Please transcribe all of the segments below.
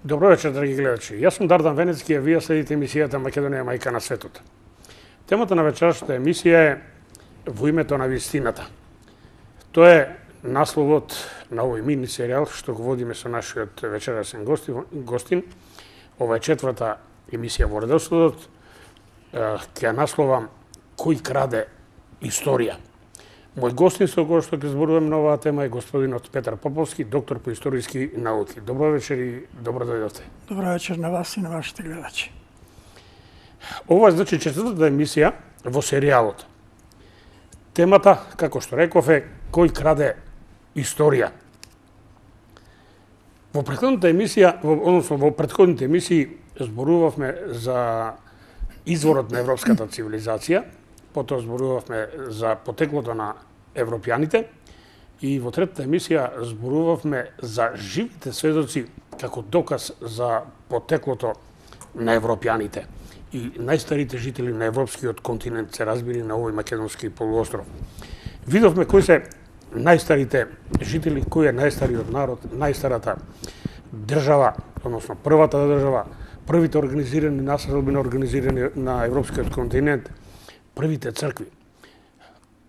Добро вечер, драги гледачи. Јас сум Дардан Венецки, а вие следите емисијата Македонија мајка на светот. Темата на вечерашната емисија е Во името на вистината. Тоа е насловот на овој мини серијал што го водиме со нашиот вечерасен гостин. Ова е четврта емисија во редоследот. Ќе насловам Кој краде историја. Мој гостин со кој што ќе зборувам на оваа тема е господинот Петар Поповски, доктор по историски науки. Добро вечер и добро дојдовте. Добро вечер на вас и на вашите гледачи. Ова е значи четвртата емисија во серијалот. Темата, како што реков, е Кој краде историја. Во претходната емисија, односно во претходните емисии зборувавме за изворот на европската цивилизација, потоа зборувавме за потеклото на европјаните и во третата емисија зборувавме за живите сведоци како доказ за потеклото на европјаните и најстарите жители на европскиот континент се разбили на овој македонски полуостров. Видовме кои се најстарите жители, кој е најстариот народ, најстарата држава, односно првата држава, првите организирани населбина организирани на европскиот континент, првите цркви.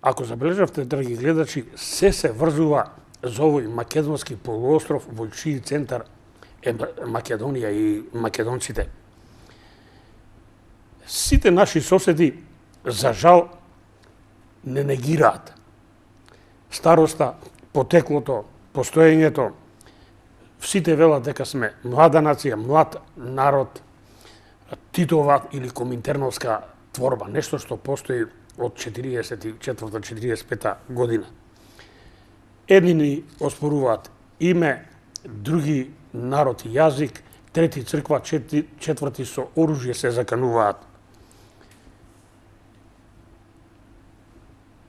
Ако забележавте, драги гледачи, се врзува за овој македонски полуостров во чиј центар е Македонија и македонците. Сите наши соседи, за жал, не негираат староста, потеклото, постоењето. Сите велат дека сме млада нација, млад народ, Титова или коминтерновска творба, нешто што постои од 44-45 година. Едни ни оспоруваат име, други народ и јазик, трети црква, четврти со оружје се закануваат.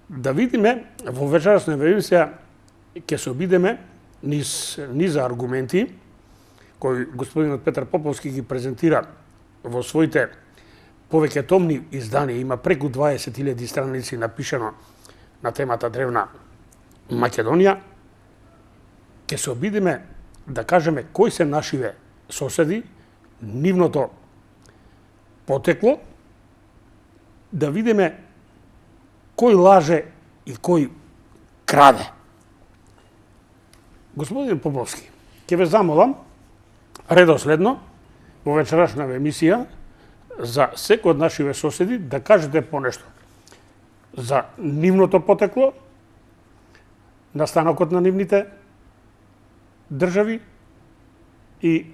Да видиме во вечерасна емисија ќе се обидеме низ аргументи кои господинот Петар Поповски ги презентира во своите повеќе томни изданија, има преку 20.000 страници напишано на темата Древна Македонија. Ќе се обидиме да кажеме кои се нашиве соседи, нивното потекло, да видиме кој лаже и кој краде. Господин Поповски, ќе ве замолам редоследно во вечерашна емисија за секој од нашиве соседи да кажете понешто за нивното потекло, настанокот на нивните држави и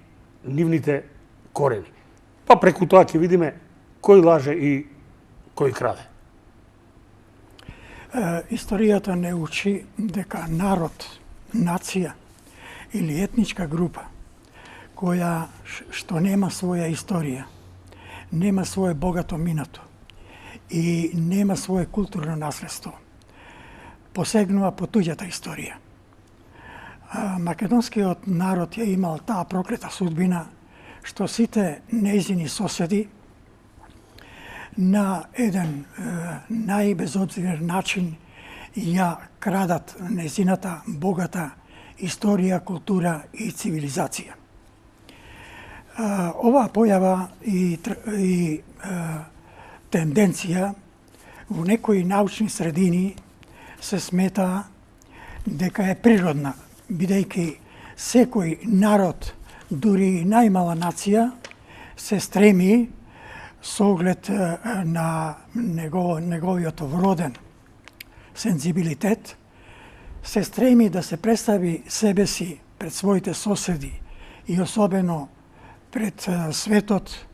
нивните корени. Па преку тоа ќе видиме кој лаже и кој краде. Историјата не учи дека народ, нација или етничка група која што нема своја историја, нема свое богато минато и нема свое културно наследство, посегнува по туѓата историја. Македонскиот народ ја имал таа проклета судбина што сите нејзини соседи на еден најбезобзирен начин ја крадат нејзината богата историја, култура и цивилизација. Оваа појава и тенденција во некои научни средини се смета дека е природна, бидејќи секој народ, дури најмала нација, се стреми со оглед на неговиот вроден сензибилитет, се стреми да се представи себе си пред своите соседи и особено пред светот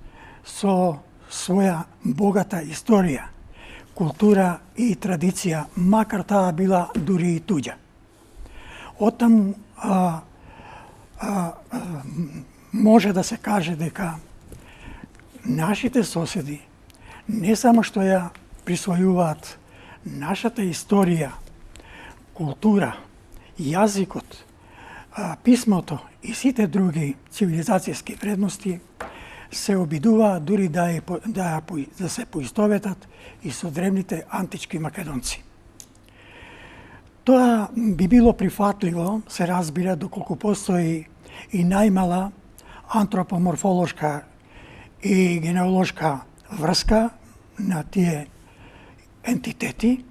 со своја богата историја, култура и традиција, макар таа била дури и туѓа. Оттаму може да се каже дека нашите соседи не само што ја присвојуваат нашата историја, култура, јазикот, писмото и сите други цивилизацијски вредности, се обидуваат дури да се поистоветат и со древните антички македонци. Тоа би било прифатливо, се разбира, доколку постои и најмала антропоморфолошка и генеалошка врска на тие ентитети.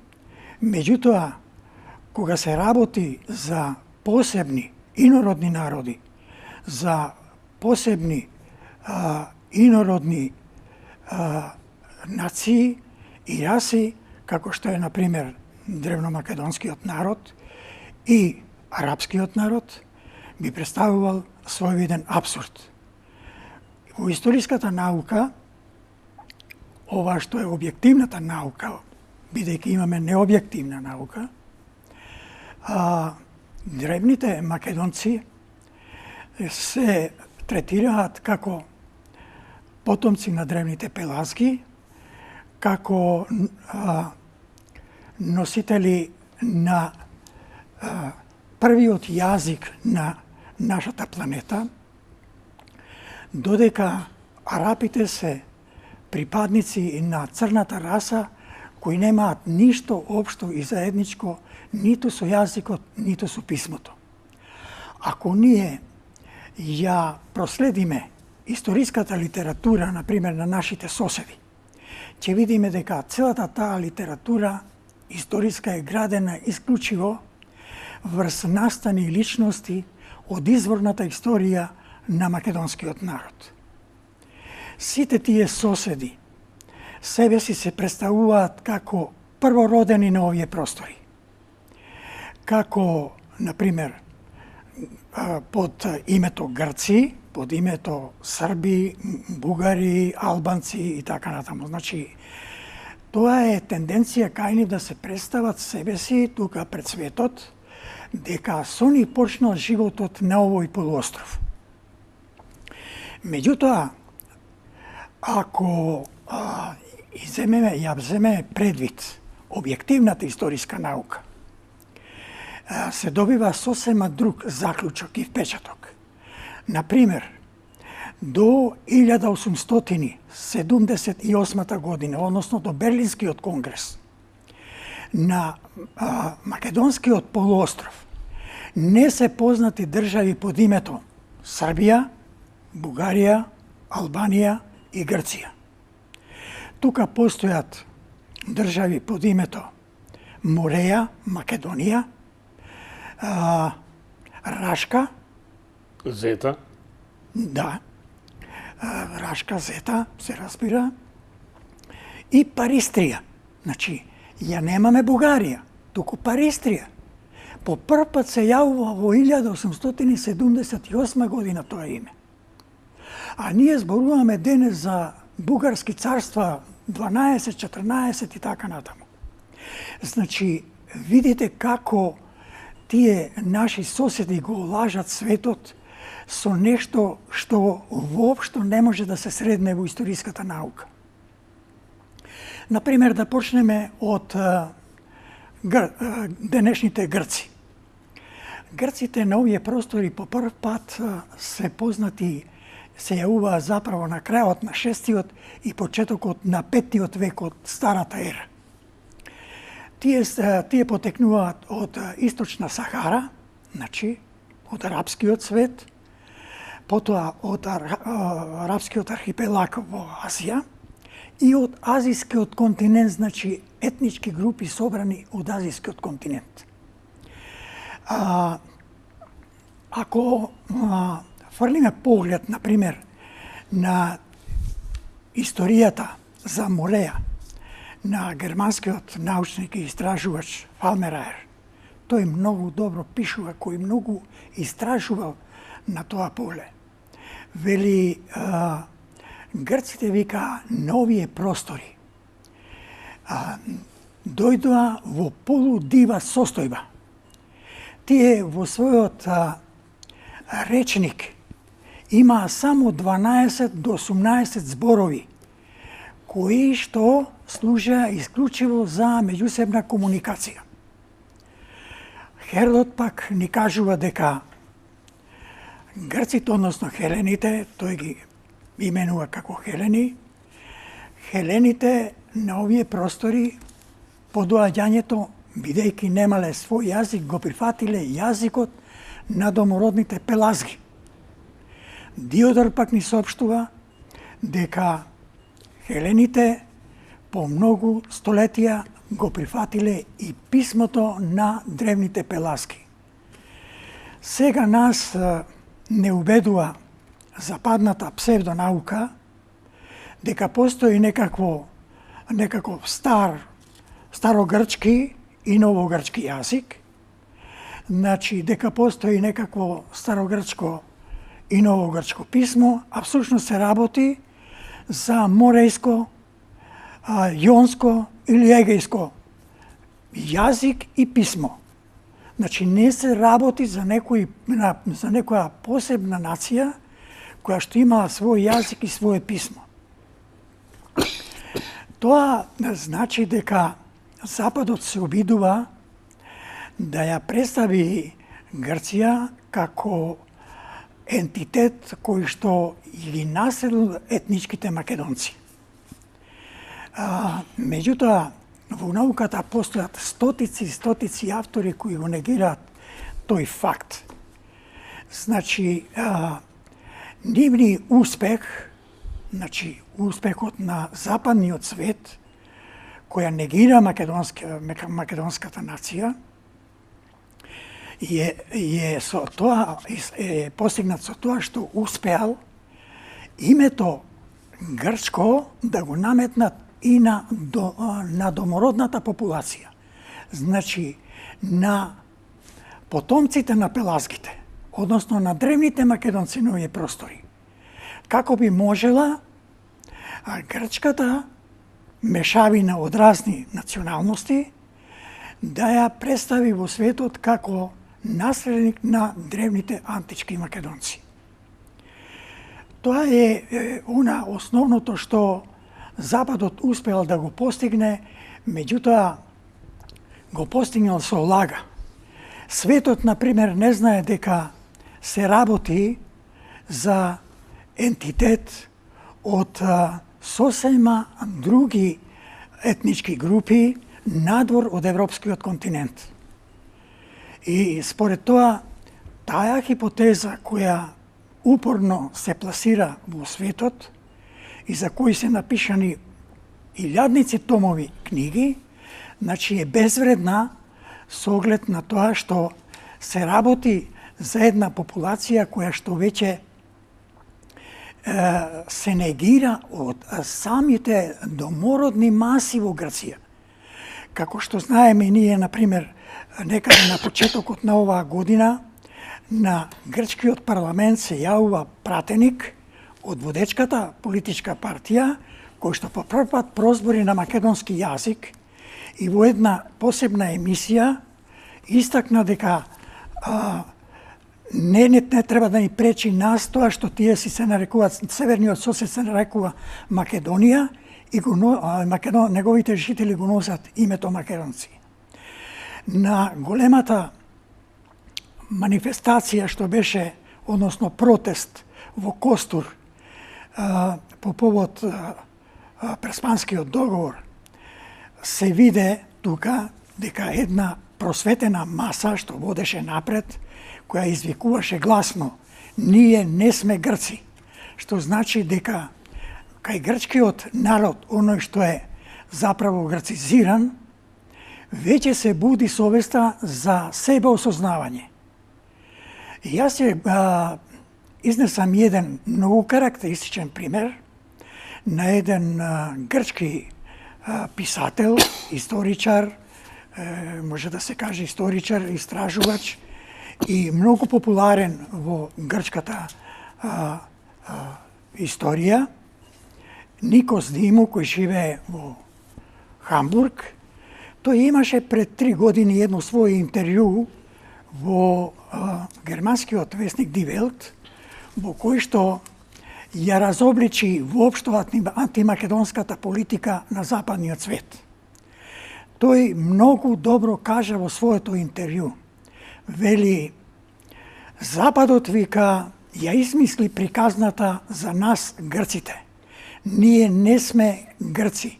Меѓутоа, кога се работи за посебни инородни народи, за посебни инородни нации и раси, како што е, например, древномакедонскиот народ и арапскиот народ, би представувал својвиден апсурд. Во историската наука, ова што е објективната наука, бидејќи имаме необјективна наука, древните македонци се третираат како потомци на древните пелазги, како носители на првиот јазик на нашата планета, додека арапите се припадници на црната раса кои немаат ништо општо и заедничко ниту со јазикот, ниту со писмото. Ако ние ја проследиме историската литература, например, на нашите соседи, ќе видиме дека целата таа литература историска е градена исклучиво врз настани личности од изворната историја на македонскиот народ. Сите тие соседи себе си се представуваат како првородени на овие простори. Како, например, под името Грци, под името Срби, Бугари, Албанци и така натаму. Значи, тоа е тенденција кај нив да се представат себе си тука пред светот, дека со нив почнал животот на овој полуостров. Меѓутоа, ако ја земеме предвид објективната историска наука, се добива сосема друг заклучок и впечаток. Например, до 1878 година, односно до Берлинскиот конгрес, на Македонскиот полуостров не се познати држави под името Србија, Бугарија, Албанија и Грција. Тука постојат држави под името Мореја, Македонија, Рашка, Зета. Да. Рашка, Зета, се разбира. И Паристрија. Значи, ја немаме Бугарија, туку Паристрија. По прв пат се јавува во 1878 година тоа име. А ние зборуваме денес за бугарски царства 12, 14 и така натаму. Значи, видите како тие наши соседи го лажат светот со нешто што воопшто не може да се средне во историската наука. Например, да почнеме од денешните грци. Грците на овие простори по прв пат се познати, се јавуваа заправо на крајот на 6-тиот и почетокот на 5-тиот век од Старата ера. Тие потекнуваат од Источна Сахара, значи од арапскиот свет, потоа од арапскиот архипелаг во Азија и од азискиот континент, значи етнички групи собрани од азискиот континент. Ако фрлиме поглед, например, на историјата за Мореја, на германскиот научник и истражувач Фалмераер, тој многу добро пишува, кој многу истражувал на тоа поле. Вели, грците вика на овие простори дојдоа во полудива состојба. Тие во својот речник имаа само 12 до 18 зборови, кои што служеа исклучиво за меѓусебна комуникација. Херодот пак ни кажува дека грците, односно хелените, тој ги именува како хелени, хелените на овие простори по доаѓањето, бидејќи немале свој јазик, го прифатиле јазикот на домородните пелазги. Диодор пак ни соопштува дека хелените по многу столетија го прифатиле и писмото на древните пеласки. Сега нас не убедува западната псевдонаука дека постои некаков старогрчки и новогрчки јазик, значи дека постои некакво старогрчко и новогрчко писмо, а всушност се работи за морејско, јонско или егејско јазик и писмо. Значи не се работи за некоја посебна нација која што имала свој јазик и свое писмо. Тоа значи дека Западот се обидува да ја представи Грција како ентитет кој што ги населил етничките македонци. Меѓутоа, во науката постојат стотици автори кои го негираат тој факт. Значи, нивни успех, значи успехот на западниот свет, која негира македонската нација, е постигнат со тоа што успеал името грчко да го наметнат и на домородната популација. Значи, на потомците на пеласките, односно на древните македонци на овие простори. Како би можела грчката мешавина од разни националности да ја представи во светот како наследник на древните антички македонци. Тоа е основното што Западот успеал да го постигне, меѓутоа го постигнал со лага. Светот, например, не знае дека се работи за ентитет од сосема други етнички групи надвор од европскиот континент. И според тоа, таа хипотеза која упорно се пласира во светот и за кои се напишани илјадници томови книги, значи е безвредна со оглед на тоа што се работи за една популација која што веќе се негира од самите домородни маси во Грција. Како што знаеме ние, например, некаде на почетокот на оваа година, на грчкиот парламент се јавува пратеник од водечката политичка партија, кој што по прв пат прозбори на македонски јазик и во една посебна емисија истакна дека не треба да ни пречи нас тоа што тие се нарекуваат, северниот сосед се нарекува Македонија и неговите жители го носат името македонци. На големата манифестација што беше, односно протест во Костур по повод Преспанскиот договор, се виде тука дека една просветена маса што водеше напред, која извикуваше гласно: ние не сме грци, што значи дека кај грчкиот народ, оној што е заправо грцизиран, веќе се буди совеста за себеосознавање. И јас изнесам еден многу карактеристичен пример на еден грчки писател, историчар, може да се каже историчар, истражувач и многу популарен во грчката историја, Никос Димо, кој живее во Хамбург. Тој имаше пред 3 години едно своје интервју во германскиот весник Die Welt, во кој што ја разобличи воопшто антимакедонската политика на западниот свет. Тој многу добро кажа во своето интервју. Вели: Западот, вика, ја измисли приказната за нас грците. Ние не сме грци.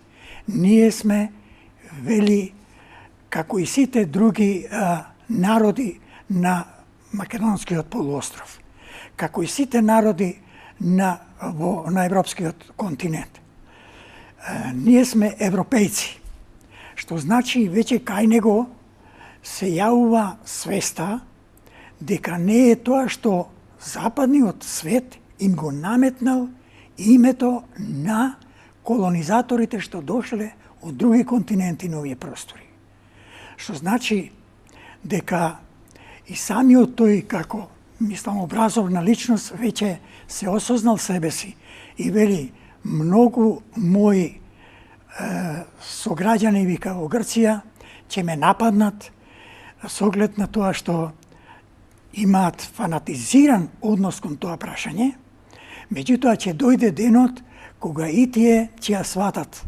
Ние сме, вели, како и сите други народи на Македонскиот полуостров. Како и сите народи на европскиот континент. Ние сме европејци, што значи веќе кај него се јавува свеста дека не е тоа што западниот свет им го наметнал името на колонизаторите што дошле од други континенти на овие простори. Што значи дека и самиот тој како, мислам, образовна личност веќе се осознал себе си и вели многу мои сограѓани, вика, во Грција ќе ме нападнат со оглед на тоа што имаат фанатизиран однос кон тоа прашање, меѓутоа ќе дојде денот кога и тие ќе ја сватат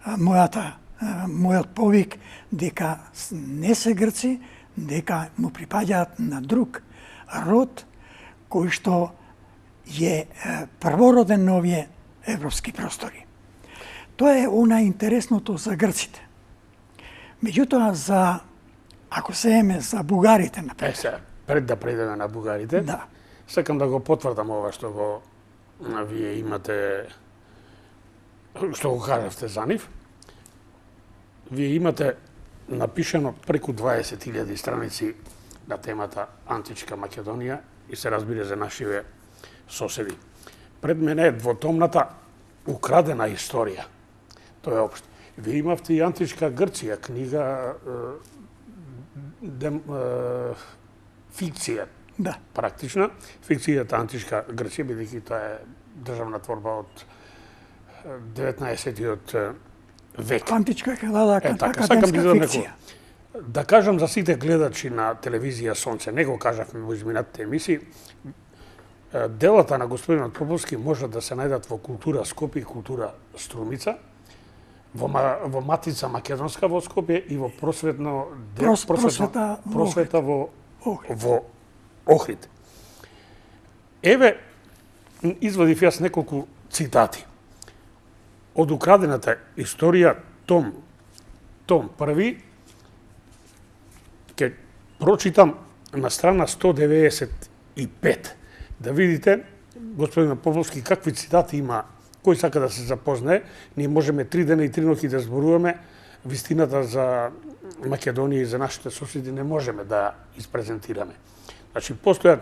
мојот повик дека не се грци, дека му припаѓаат на друг род кој што е првороден на овие европски простори. Тоа е она интересното за грците. Меѓутоа, ако се еме за бугарите, например. Пред да прејдеме на бугарите, да, сакам да го потврдам ова што го вие имате, што го кажавте за нив. Вие имате напишано преку 20.000 страници на темата Античка Македонија и се разбира за нашиве соседи. Пред мене е двотомната украдена историја. Тоа е општо. Вие имавте и Античка Грција, книга фикција. Да. Практична. Фикцијата Античка Грција, бидејќи тоа е државна творба од 19-тиот век. Античка академска фикција. Да кажам за сите гледачи на телевизија Сонце, не го кажавме во изминатите емисии, делата на господинот Поповски може да се најдат во Култура Скопје и Култура Струмица, во Матица Македонска во Скопје и во Просвета во Охрид. Еве, извадив јас неколку цитати од украдената историја, том први, ќе прочитам на страна 195, да видите, господин Поповски, какви цитати има, кој сака да се запознае. Ние можеме 3 дена и 3 ноќи да зборуваме, вистината за Македонија и за нашите соседи не можеме да испрезентираме. Значи, постојат,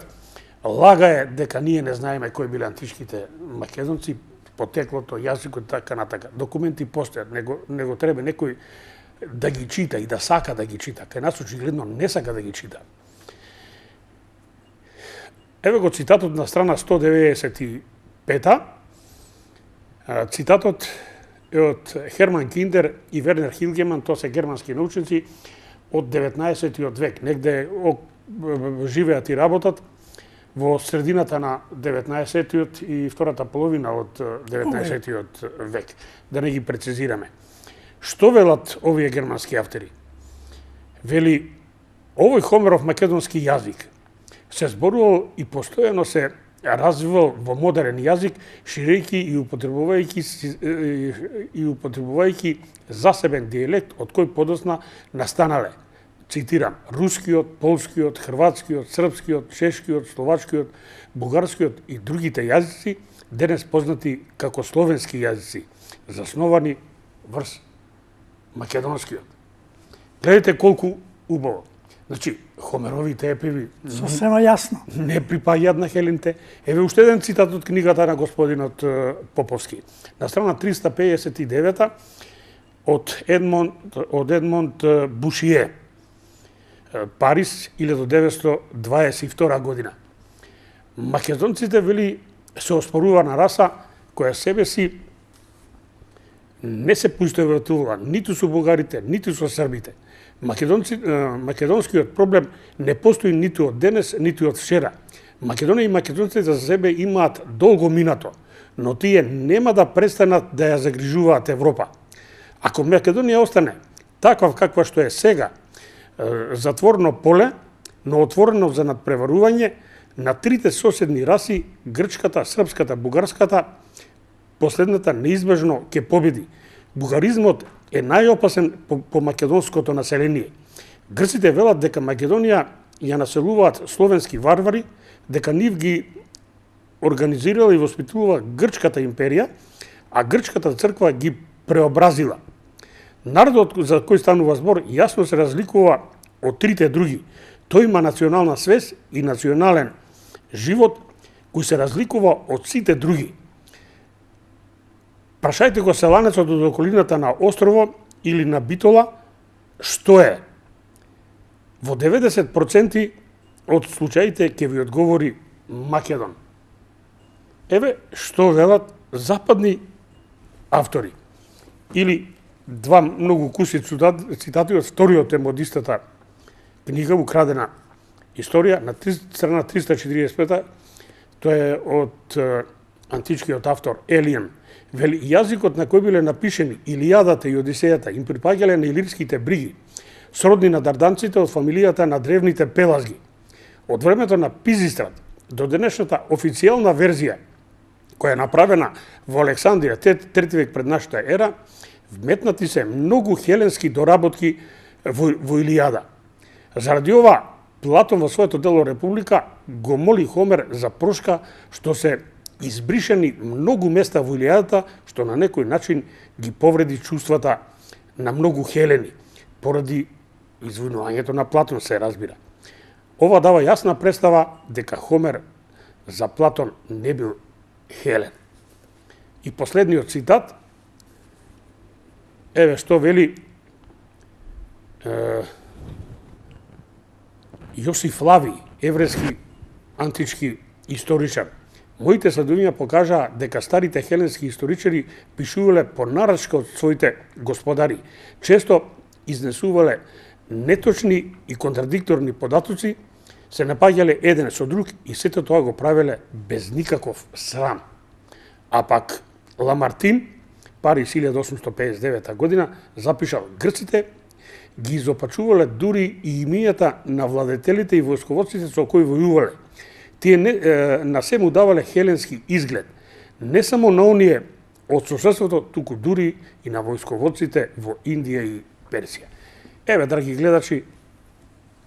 лага е дека ние не знаеме кои биле античките македонци, потеклото, јазикот, така натака. Документи постојат, него треба некој да ги чита и да сака да ги чита. Кај нас очигледно не сака да ги чита. Еве го цитатот на страна 195. Цитатот е од Херман Киндер и Вернер Хилгеман, тоа се германски научници од 19-тиот век. Негде живеат и работат во средината на 19-тиот и втората половина од 19-тиот век. Да не ги прецизираме. Што велат овие германски автори? Вели, овој Хомеров македонски јазик се зборувал и постојано се развивал во модерен јазик, ширејќи и употребувајќи засебен дијелект од кој подосна настанале, цитирам, рускиот, полскиот, хрватскиот, српскиот, чешкиот, словачкиот, бугарскиот и другите јазици, денес познати како словенски јазици, засновани врз македонскиот. Гледате колку убаво. Значи, Хомеровите епиви сосема јасно не припаѓаат на хелинте. Еве уште еден цитат од книгата на господинот Поповски. На страна 359 од Едмонд Бушие, Париз, 1922 година. Македонците, вели, се оспорувана раса која себе си не се поистоветува ниту со бугарите, ниту со србите. Македонскиот проблем не постои ниту од денес, ниту од вчера. Македонија и македонците за себе имаат долго минато, но тие нема да престанат да ја загрижуваат Европа. Ако Македонија остане таква каква што е сега, затворено поле, но отворено за надпреварување на трите соседни раси, грчката, српската, бугарската, последната неизбежно ќе победи. Бугаризмот е најопасен по македонското население. Грците велат дека Македонија ја населуваат словенски варвари, дека нив ги организирала и воспитувала Грчката империја, а Грчката црква ги преобразила. Народот за кој станува збор јасно се разликува од трите други. Тој има национална свест и национален живот кој се разликува од сите други. Прашајте го селанецот од околината на острово или на Битола што е. Во 90% од случаите ќе ви одговори Македон. Еве што велат западни автори. Или два многу куси цитати од вториот е од истата книга Украдена историја на страна 345. Тоа е од античкиот автор Елиен. Вели, јазикот на кој биле напишени Илијадата и Одисејата им припаѓале на илирските бриги, сродни на дарданците од фамилијата на древните пелазги. Од времето на Пизистрат до денешната официјална верзија, која е направена во Александрија, 3 век пред нашата ера, вметнати се многу хеленски доработки во Илијада. Заради ова, Платон во своето дело Република го моли Хомер за прошка што се избришени многу места во Илијадата, што на некој начин ги повреди чувствата на многу хелени, поради извинувањето на Платон, се разбира. Ова дава јасна представа дека Хомер за Платон не бил хелен. И последниот цитат, еве што вели Јосиф Лави, еврејски антички историчар. Моите следувања покажаа дека старите хеленски историчари пишувале по нарачка од своите господари. Често изнесувале неточни и контрадикторни податоци, се напаѓале еден со друг и сето тоа го правеле без никаков срам. А пак Ламартин, Парис 1859 година, запишал грците ги изопачувале дури и имијата на владетелите и војсководците со кои војувале. Тие на се му давале хеленски изглед. Не само на оние од соседството, туку дури и на војсководците во Индија и Персија. Еве, драги гледачи,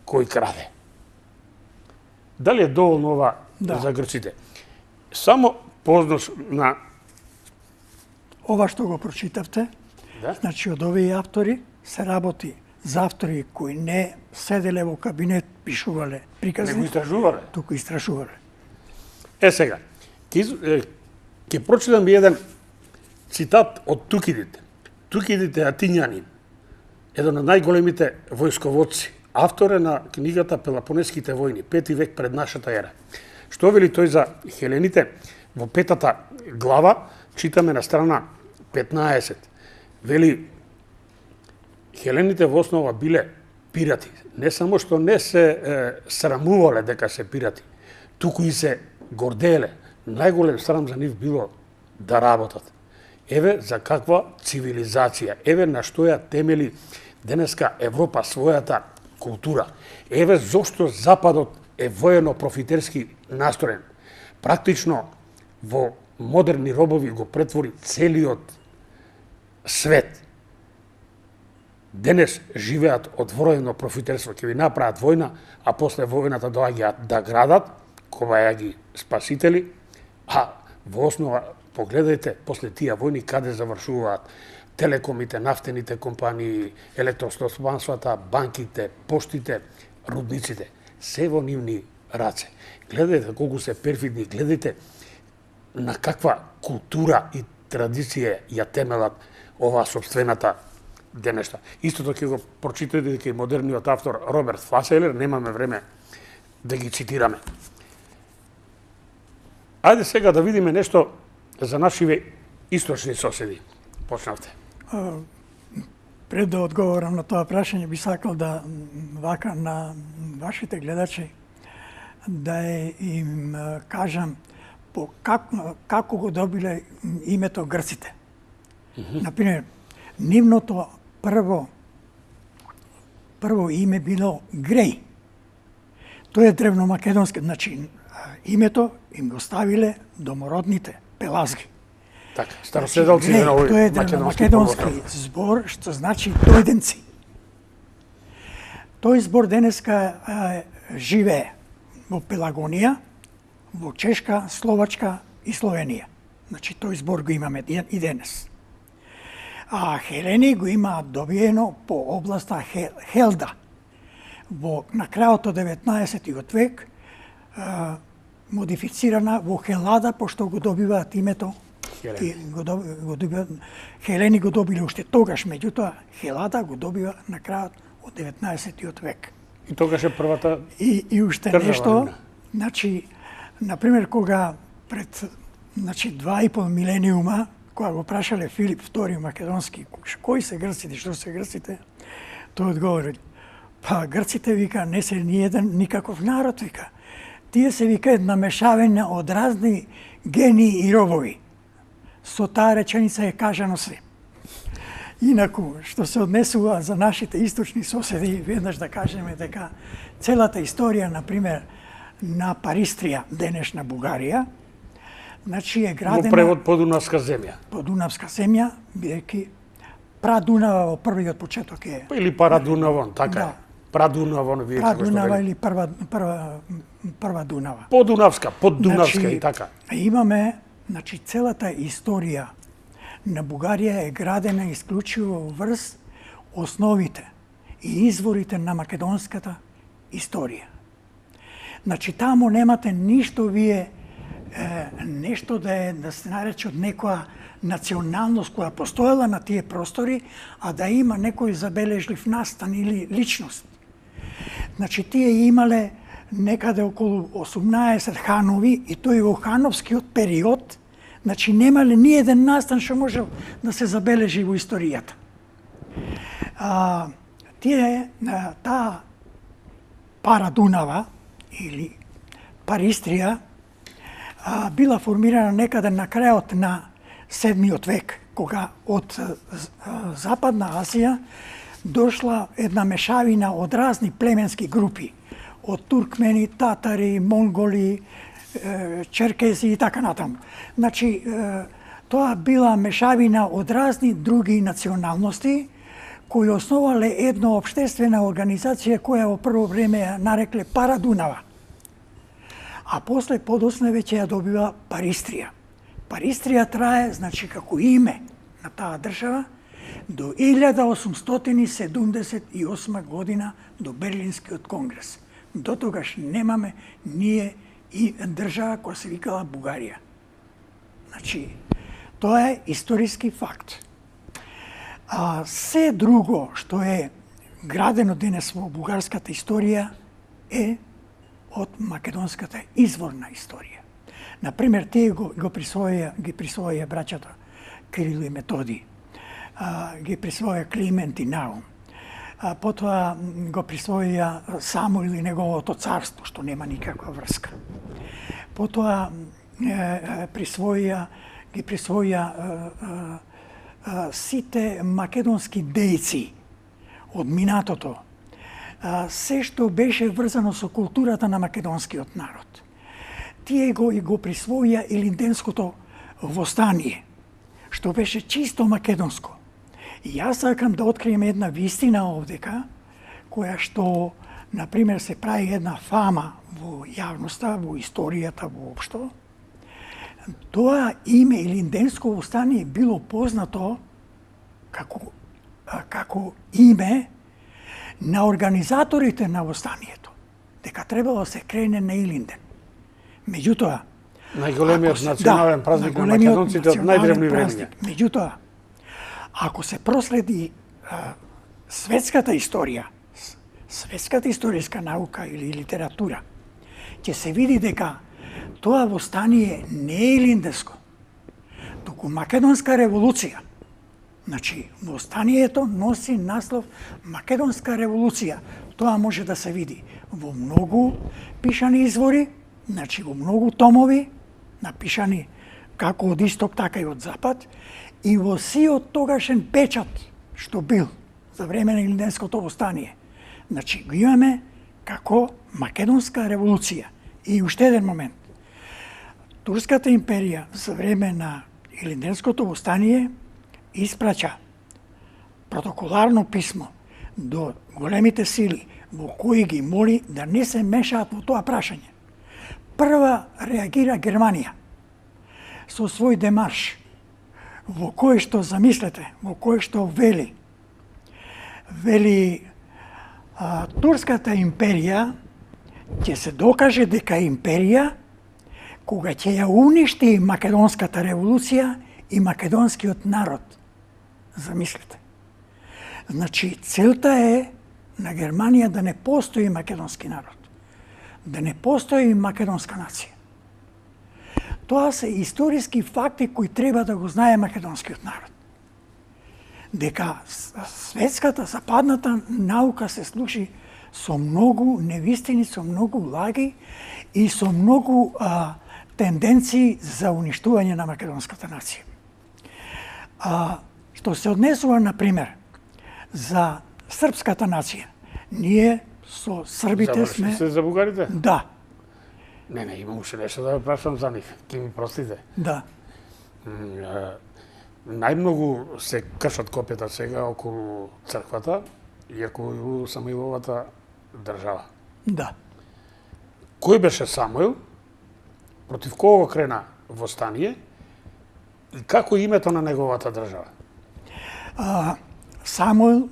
кој краде. Дали е доволно ова за грците? Само познос на... Ова што го прочитавте, значи од овие автори се работи за автори кои не седеле во кабинет, пишувале приказни, не го истражувале, туку истражувале. Сега, ќе прочитам еден цитат од Тукидите. Тукидите атињани, еден од најголемите војсководци, автор е на книгата Пелопонеските војни, 5 век пред нашата ера. Што вели тој за хелените? Во 5-та глава читаме на страна 15. Вели, хелените во основа биле пирати. Не само што не се срамувале дека се пирати, туку и се горделе. Најголем срам за нив било да работат. Еве за каква цивилизација, еве на што ја темели денеска Европа својата култура. Еве зошто Западот е воено-профитерски настроен. Практично во модерни робови го претвори целиот свет. Денес живеат од воено-профитерство, ќе ви направат војна, а после војната доаѓаат да градат, кога ја ги спасители, а во основа, погледајте, после тие војни каде завршуваат телекомите, нафтените компании, електростопанствата, банките, поштите, рудниците, се во нивни раце. Гледајте колку се перфидни, гледајте на каква култура и традиција ја темелат оваа сопствената денешта. Истото ќе го прочитате дека и модерниот автор Роберт Фласелер, немаме време да ги цитираме. Ајде сега да видиме нешто за нашиве источни соседи. Почнавте. Пред да одговорам на тоа прашање, би сакал да вака на вашите гледачи да им кажам како го добиле името грците. Например, нивното прво име било Греј. Тоа е древномакедонски, значи името им го ставиле домородните пелазги. Така, староседалци на овој тоа е древномакедонски збор, што значи дојденци. Тој збор денеска живее во Пелагонија, во Чешка, Словачка и Словенија. Значи, тој збор го имаме и денес. А Хелени го има добиено по областа Хелда. На крајот од 19. век, модифицирана во Хелада, пошто го добиваат името Хелени го добиле уште тогаш, меѓутоа Хелада го добива на крајот од 19. век. И тогаш е првата И уште држава, нешто, не? значи, например, кога пред 2,5 милениума, кога го прашале Филип II Македонски, кои се грците, што се грците, тој одговори, па грците, вика, не се ниеден никаков народ, вика. Тие се, вика, една мешавина од разни гении и робови. Со таа реченица е кажано се. Инаку, што се однесува за нашите источни соседи, веднаш да кажеме дека целата историја, например, на Паристрија, денешна Бугарија, значи е градена... Во превод Подунавска земја. Подунавска земја, бидејќи Прадунава во првиот почеток е... Или Парадунавон, така е. Да. Прадунавон, вие како што Прадунава вели. или прва Дунава. Подунавска, Поддунавска Значи, и така. Имаме, значи, целата историја на Бугарија е градена исклучиво врз основите и изворите на македонската историја. Значи, таму немате ништо вие, нешто да се нарече од некоја националност која постоела на тие простори, а да има некој забележлив настан или личност. Значи, тие имале некаде околу 18 ханови и тој во хановскиот период, значи немале ни еден настан што може да се забележи во историјата. Таа Парадунава или Паристрија била формирана некаде на крајот на 7. век, кога од Западна Азија дошла една мешавина од разни племенски групи, од туркмени, татари, монголи, черкези и така натаму. Значи, тоа била мешавина од разни други националности, кои основале една општествена организација која во прво време ја нарекле Парадунава. А после подоцна веќе ја добива Паристрија. Паристрија трае, значи, како име на таа држава, до 1878 година, до Берлинскиот конгрес. До тогаш немаме ние и држава која се викала Бугарија. Значи, тоа е историски факт. А се друго што е градено денес во бугарската историја е од македонската изворна историја. Например, тие ги присвоја браќата Кирил и Методи, ги присвоја Климент и Наум, потоа го присвоја само или неговото царство, што нема никаква врска. Потоа ги присвоја сите македонски дејци од минатото, се што беше врзано со културата на македонскиот народ. Тие го присвоја Илинденското востание, што беше чисто македонско. И јас сакам да открием една вистина овдека, која што, например, се прави една фама во јавноста, во историјата воопшто. Тоа име Илинденско востание било познато како име на организаторите на востанието, дека требало да се крене на Илинден. Меѓутоа, најголемиот национален празник на македонците од најдревни времиња. Меѓутоа, ако се проследи светската историја, светската историска наука или литература, ќе се види дека тоа востание не е илинденско, туку Македонска револуција. Значи, востанието носи наслов Македонска револуција. Тоа може да се види во многу пишани извори, значи во многу томови, напишани како од исток, така и од запад, и во сиот тогашен печат што бил за време на Илинденското востание. Значи, го имаме како Македонска револуција. И уште еден момент. Турската империја за време на Илинденското востание испраќа протоколарно писмо до големите сили во кои ги моли да не се мешаат во тоа прашање. прва реагира Германија со свој демарш, во кој што, замислете, во кој што вели Турската империја ќе се докаже дека е империја кога ќе ја уништи Македонската револуција и македонскиот народ. Замислете. Значи, целта е на Германија да не постои македонски народ, да не постои македонска нација. Тоа се историски факти кои треба да го знае македонскиот народ. Дека светската, западната наука се служи со многу невистини, со многу лаги и со многу тенденции за уништување на македонската нација. Што се однесува, например, за српската нација, ние со србите сме... Заврши се за бугарите? Да. Не, имаше нешто да прашам за нив. Ки ми простите. Да. Најмногу се кршат копјата сега околу црквата и околу Самуиловата држава. Да. Кој беше Самуил? Против кого крена восстание? И како името на неговата држава? Самуил,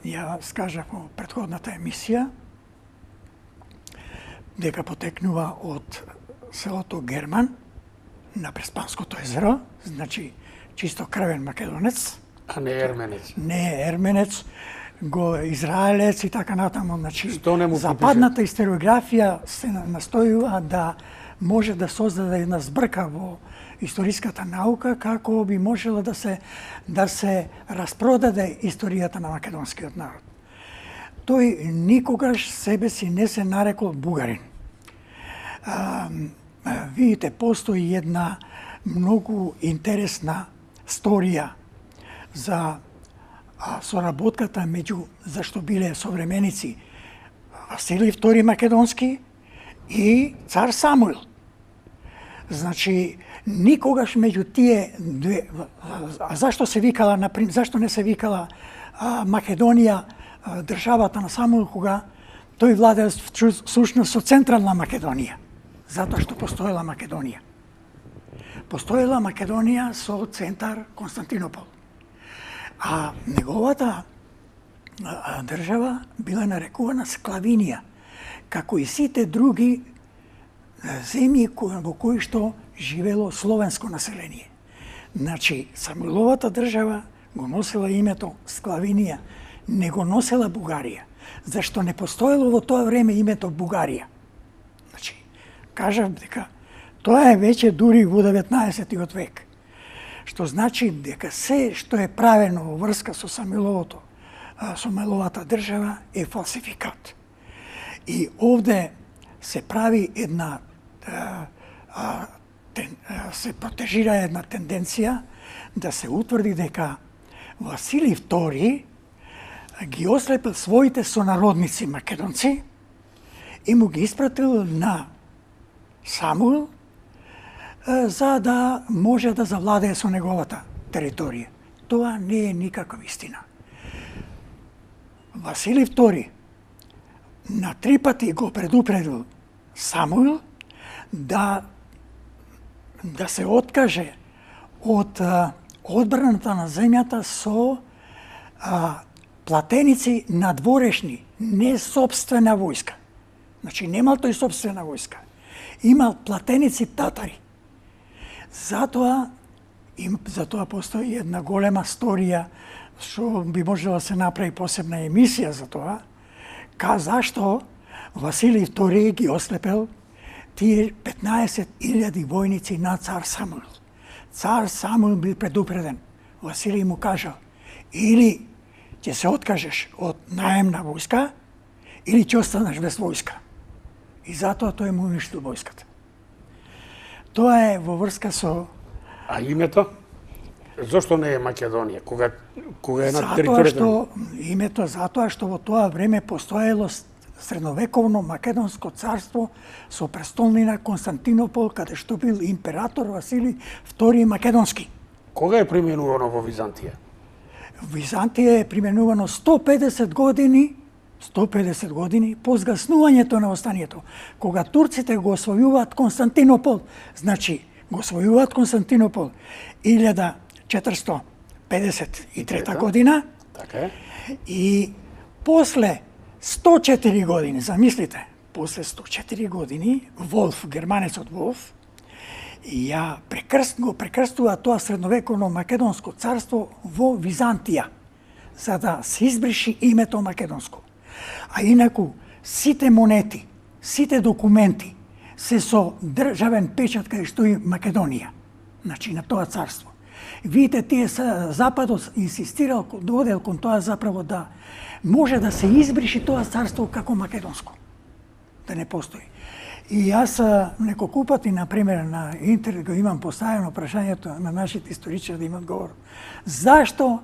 ја скажав во претходната емисија, дека потекнува од селото Герман на Преспанското езеро, значи чисто крвен македонец. А не ерменец. Не е ерменец, го израелец и така натаму. Значи, Што не му западната историографија се настојува да може да создаде една збрка во историската наука како би можела да се распродаде историјата на македонскиот народ. Тој никогаш себе си не се нарекол бугарин. Видите, постои една многу интересна сторија за соработката меѓу, зашто биле современици Василий II Македонски и цар Самуил. Значи, никогаш меѓу тие две... зашто се викала, например, зашто не се викала Македонија државата на Самуил, кога тој владее сушност со Централна Македонија? Затоа што постоела Македонија. Постоела Македонија со центар Константинопол. А неговата држава била нарекувана Склавинија, како и сите други земји во кои што живело словенско население. Значи, Самуиловата држава го носела името Склавинија, не го носела Бугарија, зашто не постоело во тоа време името Бугарија. Значи, кажав дека тоа е веќе дури во 19. век. Што значи дека се што е правено во врска со Самуиловата држава е фалсификат. И овде се прави една се протежира една тенденција да се утврди дека Василий II ги ослепил своите сонародници македонци и му ги испратил на Самуил за да може да завладее со неговата територија. Тоа не е никаква вистина. Василий II на 3 пати го предупредил Самуил да се откаже од одбраната на земјата со платеници надворешни, не собствена војска. Значи, немал тој собствена војска. Имал платеници татари. Затоа постои една голема сторија, што би можела да се направи посебна емисија за тоа, зашто Василий II ги ослепел тие 15.000 војници на цар Самуил. Цар Самуил бил предупреден. Василий му кажал, или ќе се откажеш од наемна војска, или ќе останеш без војска. И затоа тој му уништил војската. Тоа е во врска со... А името? Зошто не е Македонија? Кога е на територијата? Името затоа што во тоа време постоело средновековно македонско царство со престолнина Константинопол, каде што бил император Василий II Македонски. Кога е применувано во Византија? Византија е применувано 150 години 150 години по згаснувањето на восстанието, кога турците го освојуваат Константинопол, значи го освојуваат Константинопол 1453 година, Така е. и после 104 години, замислите, после 104 години, Волф, германецот Волф, го прекрстува тоа средновековно македонско царство во Византија, за да се избриши името македонско. А инаку, сите монети, сите документи се со државен печат кај што и Македонија, значи на тоа царство. Видите, тие Западот инсистирал, доводел кон тоа заправо да може да се избриши тоа царство како македонско, да не постои. И јас неколку пати, например, на интернет го имам поставено прашањето на нашите историчари да имат говор. Зашто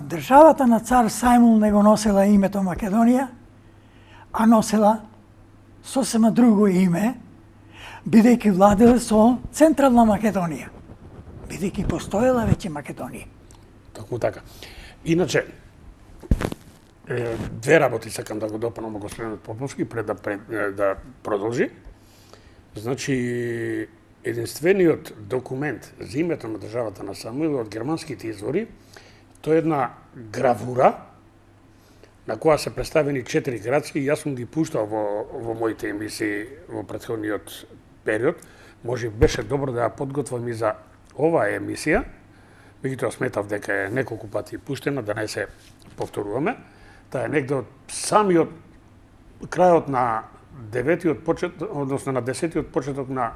државата на цар Сајмул не го носела името Македонија, а носела сосема друго име, бидејќи владела со Централна Македонија, бидејќи постоела веќе Македонија. Токму така. Иначе, две работи сакам да го допълнам господинот Поповски пред да продолжи. Значи, единствениот документ за името на државата на Самуил од германските извори, тоа е една гравура на која се представени 4 граци, и јас сум ги пуштал во моите емисии во претходниот период. Може беше добро да ја подготвам и за оваа емисија, меѓутоа сметав дека е неколку пати пуштена, да не се повторуваме. Таа е негде од самиот крајот на 9-тиот почеток, односно на 10-тиот почеток на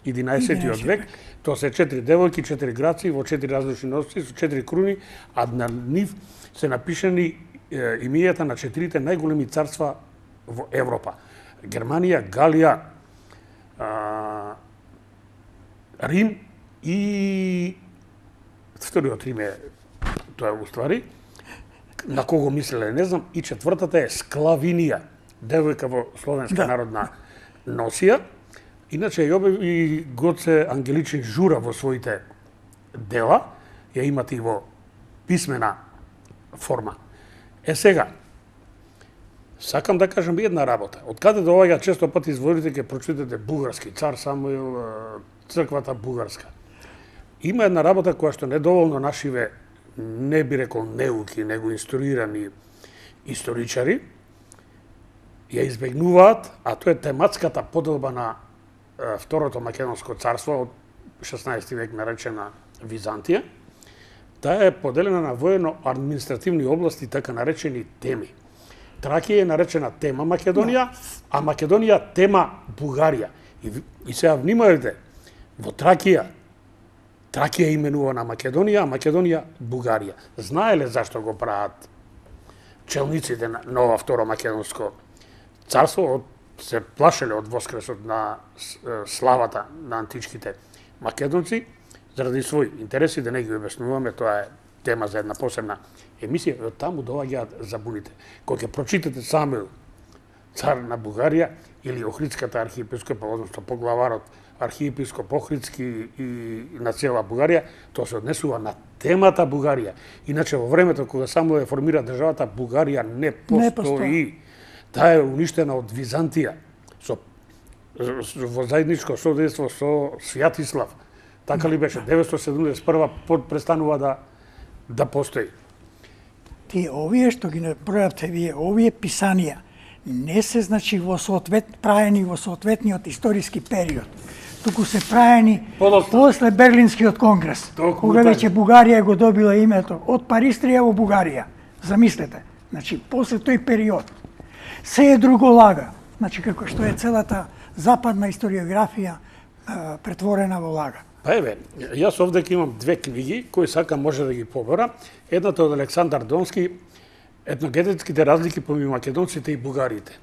11-тиот век. Тоа се 4 девојки, 4 граци во 4 различни носици со 4 круни, а на нив се напишани имијата на 4 најголеми царства во Европа. Германија, Галија, Рим и вториот Рим е тоа уствари. На кого мислеле, не знам. И четвртата е Склавинија, девојка во Словенска народна носија. Иначе и Гоце Ангеличин Жура во своите дела, ја имате и во писмена форма. Сега, сакам да кажам една работа. Од каде доаѓа често пати изворите ке прочитате бугарски, цар Самуил, црквата бугарска. Има една работа која што недоволно нашиве, не би рекол неуки, него инструирани историчари, ја избегнуваат, а тоа е тематската поделба на Второто Македонско царство од 16 век наречена Византија. Таа е поделена на воено-административни области, така наречени теми. Тракија е наречена тема Македонија, а Македонија тема Бугарија. И сега внимавајте, во Тракија е именувана Македонија, а Македонија Бугарија. Знаеле зашто го прават челниците на ова Второ Македонско царство? Се плашеле од воскресот на славата на античките македонци, заради своји интереси, да не ги обяснуваме, тоа е тема за една посебна емисија, од таму доаѓаат забуните. Кога ќе прочитате Самуил, цар на Бугарија, или Охридската архиепископа, односно поглаварот архиепископ Охридски и на цела Бугарија, тоа се однесува на темата Бугарија. Иначе во времето кога Самуил формира државата, Бугарија не постои. Таа е уништена од Византија во заедничко содејство со Свјатислав. Така ли беше? 971 престанува да постои. Овие што ги набројавте вие, овие писанија не се значи праени во соодветниот историски период, туку се праени после Берлинскиот конгрес, кога веќе Бугарија го добила името од Паристрија во Бугарија. Замислете, значи после тој период се е друго лага, значи како што е целата западна историографија претворена во лага. Па еве, јас овде имам две книги кои сакам може да ги побора. Едната од Александар Донски, етногенетските разлики помеѓу македонците и бугарите.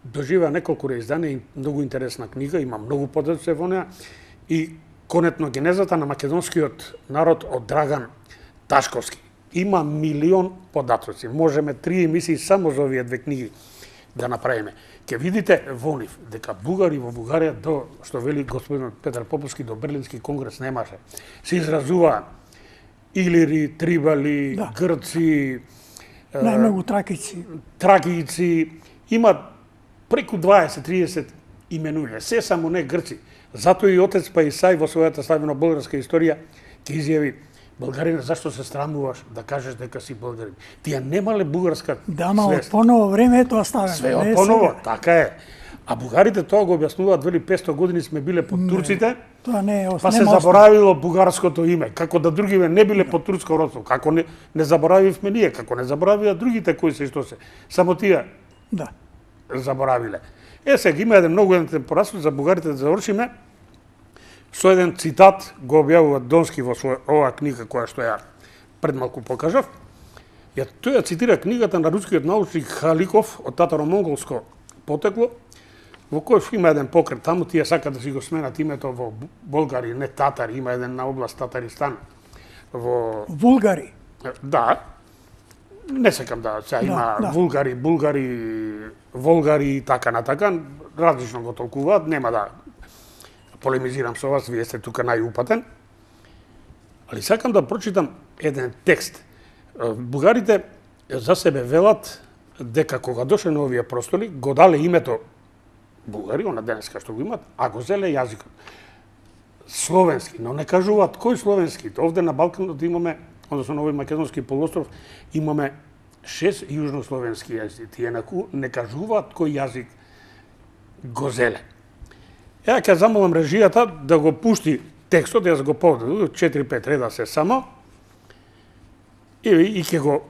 Доживеа неколку реиздања и многу интересна книга, има многу подоци во неа, и кон етногенезата на македонскиот народ од Драган Ташковски. Има милион податоци. Можеме 3 емисии само за овие две книги да направиме. Ке видите во нив дека бугари во Бугарија, до што вели господинот Петар Поповски, до Берлински конгрес немаше. Се изразува илири, трибали, грци, Најмногу тракици. тракийци, има преку 20-30 именуња, се само не грци. Затоа и отец па Исај во својата славено-българска историја ќе изјави: Българине, зашто се срамуваш да кажеш дека си българин? Тие немале бугарска Да, ма од свест. поново време е тоа ставено. Све од поново, така е. А бугарите тоа го објаснуваат, вели 500 години сме биле под турците, Тоа не е па се заборавило бугарското име, како да другиве не биле под турско родство, како не заборавивме ние, како не заборавија другите кои се што се. Само тие Да. заборавиле. Сега има еден многу еден порасол за бугарите да завршиме. Со еден цитат го објавува Донски во оваа книга која што ја пред малку покажав. Тој ја цитира книгата на рускиот научник Халиков од татаро-монголско потекло, во кој има еден покрет. Таму тие сакаат да си го сменат името во Болгари, не татари, има еден на област Татаристан. Во Вулгари. Да, не сакам да сега има да. вулгари, булгари, волгари и така натака, различно го толкуваат, нема да полемизирам со вас, вие сте тука најупатен. Али сакам да прочитам еден текст. Бугарите за себе велат дека кога дошле на овие простори, го дале името бугари, она денеска што го имат, а го зеле јазикот. Словенски, но не кажуваат кој словенски. Овде на Балканот имаме, односно на овој македонски полуостров, имаме 6 јужнословенски јазици. Тие не кажуваат кој јазик го зеле. Ја ќе замолам режијата да го пушти текстот, јас го поведу, 4-5 реда се само, и ќе го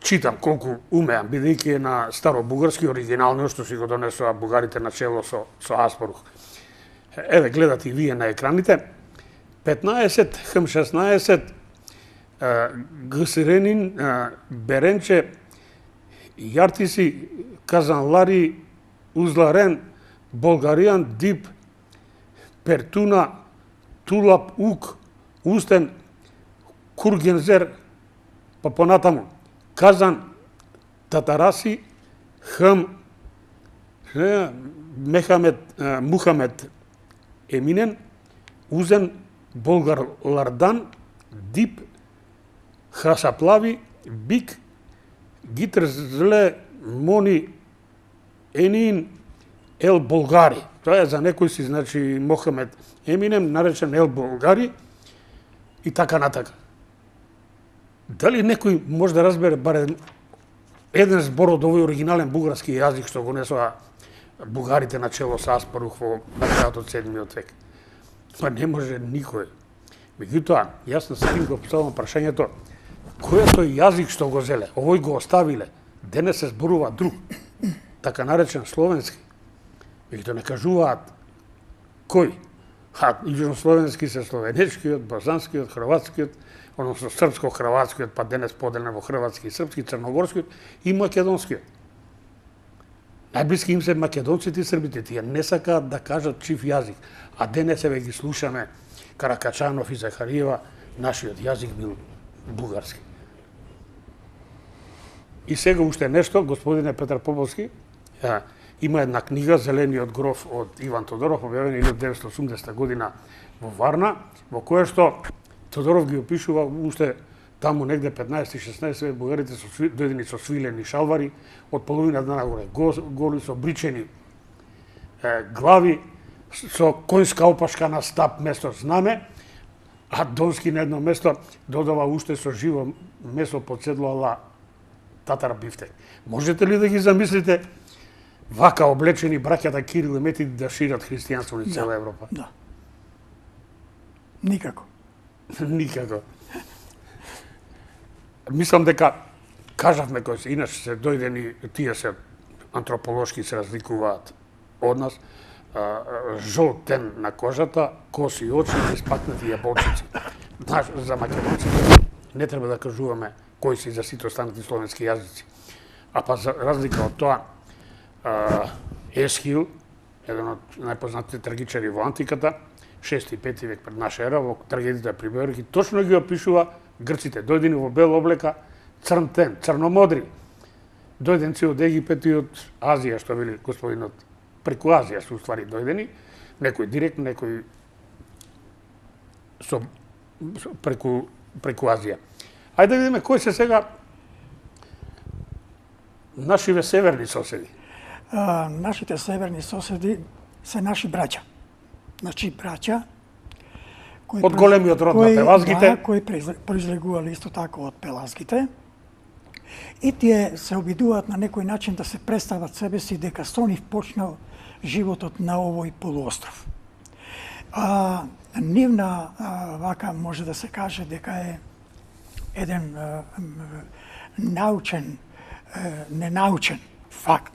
читам колку умеам, бидејќи е на старобугарски оригинално, што си го донесоа бугарите на чело со Аспарух. Еве, гледате и вие на екраните. 15, хм 16, Гсренин, Беренче, Јартиси, Казанлари, Узларен, Болгаријан, Дип, Пертуна, Тулап, Ук, Устен, Кургензер, па понатаму, Казан, Татараси, Хм, Мухамед Еминен, Узен, Болгар Лардан, Дип, Хасаплави, Бик, Гитрзле, Мони, Енин, Ел Болгари. Тоа е за некој си, значи, Мохамед Еминем, наречен Ел Болгари и така натака. Дали некој може да разбере барем еден збор од овој оригинален бугарски јазик што го несоа бугарите на чело со Аспарух во крајот од 7 век? Па не може никој. Меѓутоа, јас на себе го поставам прашањето, кој е тој јазик што го зеле? Овој го оставиле. Денес се зборува друг, така наречен словенски. Меѓутоа не кажуваат кој. Јужнословенски се словенечкиот, бозанскиот, хрватскиот, односно српско-хрватскиот, па денес поделен во хрватски и српски, црногорскиот и македонскиот. Најблиски им се македонците и србите, тие не сакаат да кажат чив јазик, а денес еве ги слушаме Каракачанов и Захариева, нашиот јазик бил бугарски. И сега уште нешто, господине Петар Поповски, има една книга Зелениот гроф од Иван Тодоров, објавена 1980 година во Варна, во која што Тодоров ги опишува уште таму негде 15-16 век бугарите дојдени со свилени шалвари, од половина нагоре, голи со бричени глави, со коњска опашка на стап место знаме, а Донски на едно место додава уште со живо месо под седло татар бифтек. Можете ли да ги замислите вака облечени браќата Кирил и Методи да шират христијанство во цела Европа? Да. Никако. Никако. Мислам дека кажавме кој се, иначе се дојдени, тие се антрополошки се разликуваат од нас, жолт тен на кожата, коси очи и испакнати јаболчици. За македонците не треба да кажуваме кои се за сите останати словенски јазици. А па за разлика од тоа, Есхил, еден од најпознатите трагичари во антиката, 6 и 5 век пред наша ера, во трагедијата при Беорги, точно ги опишува грците, дојдени во бел облека, црн тен, црномодри, дојденци од Египет и од Азија, што били господинот, преку Азија се уствари дојдени, некој директно, некој преку Азија. Ајде да видиме кој се сега Нашиве северни соседи. Нашите северни соседи се наши браќа. Значи браќа Од големиот род на пелазгите. Да, кои произлегувале исто така од пелазгите. И тие се обидуваат на некој начин да се представат себе си дека со нив почнал животот на овој полуостров. Нивна, вака може да се каже дека е еден научен, ненаучен факт,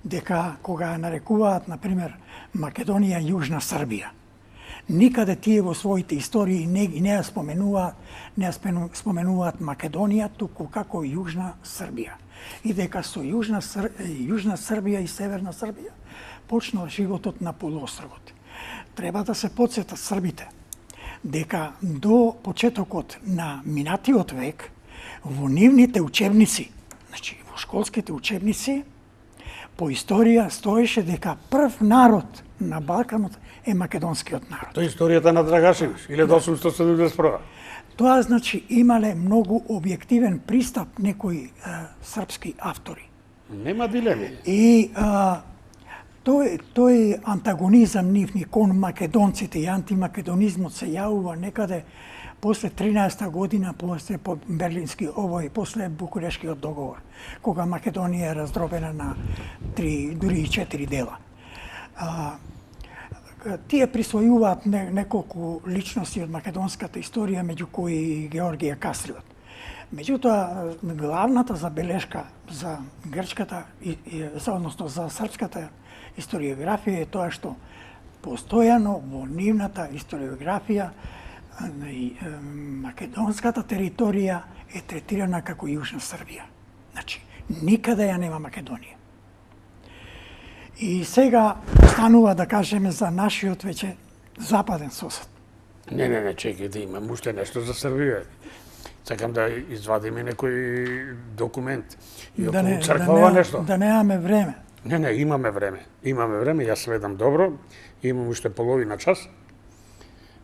дека кога нарекуваат, например, Македонија Јужна Србија, никаде тие во своите истории не ја споменуваат Македонија, туку како Јужна Србија. И дека со Јужна Србија и Северна Србија почнал животот на полуостровот. Треба да се потсетат србите дека до почетокот на минатиот век во нивните учебници, значи во школските учебници, по историја стоеше дека прв народ на Балканот е македонскиот народ. Тоа е историјата на Драгашевич, 1871. Тоа значи имале многу објективен пристап некои српски автори. Нема дилеми. И тој антагонизам нивни кон македонците и антимакедонизмот се јавува некаде после 13-та година, после после Букурешкиот договор, кога Македонија е раздробена на 3, дури и 4 дела. Тие присвојуваат неколку личности од македонската историја, меѓу кои и Георгија Кастриот. Меѓутоа, главната забелешка за грчката, односно за српската историографија е тоа што постојано во нивната историографија македонската територија е третирана како Јужна Србија. Значи, никаде ја нема Македонија. И сега станува да кажеме за нашиот веќе западен сосед. Не, чекайте, имам уште нешто за Србија. Сакам да извадиме некој документ. И околу црквава нешто. Да немаме време. Не, имаме време. Имаме време, јас следам добро. Имам уште половина час.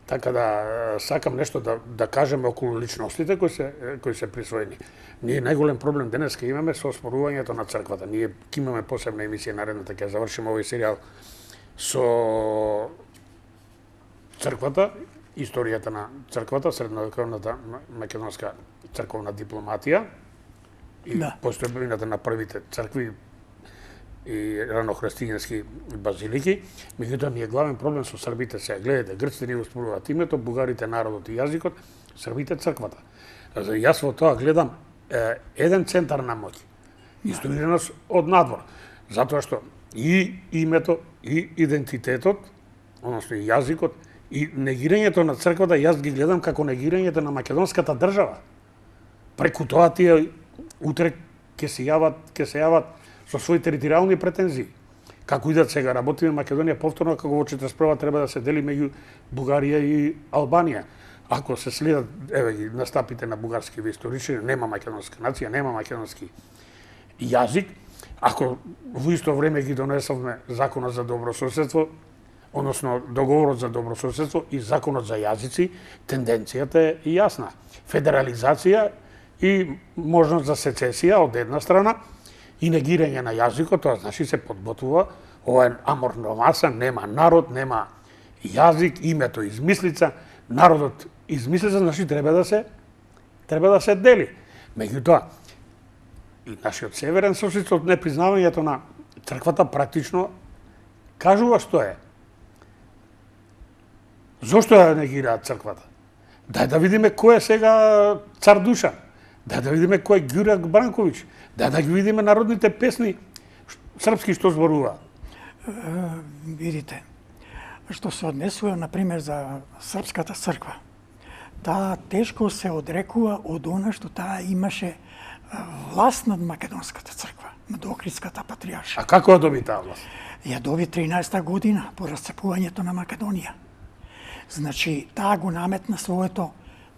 Така да сакам нешто да кажеме околу личностите кои се присвоени. Ние најголем проблем денеска имаме со оспорувањето на црквата. Ние ќе имаме посебна емисија наредната, ќе завршиме овој серијал со црквата, историјата на црквата, средновековната македонска црковна дипломатија и постојбината на првите цркви и ранохристијански базилики. Меѓутоа, ние главен проблем со србите се, гледате, грците ни оспоруваат името, бугарите народот и јазикот, србите црквата. Јас во тоа гледам еден центар на моќ, инструираност од надвор, затоа што и името, и идентитетот, односно и јазикот, и негирањето на црквата, јас ги гледам како негирањето на македонската држава. Преку тоа тие утре ќе се јават со своји територијални претензии. Како идат сега, работиме Македонија повторно, како во 41-а треба да се дели меѓу Бугарија и Албанија. Ако се следат, еве ги настапите на бугарски историчари, нема македонска нација, нема македонски јазик. Ако во исто време ги донесовме законот за добрососедство, односно договорот за добрососедство и законот за јазици, тенденцијата е јасна. Федерализација и можност за сецесија од една страна, и негирање на јазикот, тоа значи се подготвува ова аморфна маса, нема народ, нема јазик, името измислица, народот измислица, значи треба да се дели. Меѓутоа, и нашиот северен сосед од непризнавањето на црквата практично кажува што е. Зошто ја негираат црквата? Дај да видиме кој е сега цар Душан. Дај да видиме кој е Ѓурак Бранковиќ. Да ги видиме народните песни српски што зборува. Видите, што се однесува, например, за српската црква, таа тешко се одрекува од она што таа имаше власт над македонската црква, над Охридската патријаршија. А како ја доби таа власт? Ја доби 13-та година по расцепувањето на Македонија. Значи, таа го наметна своето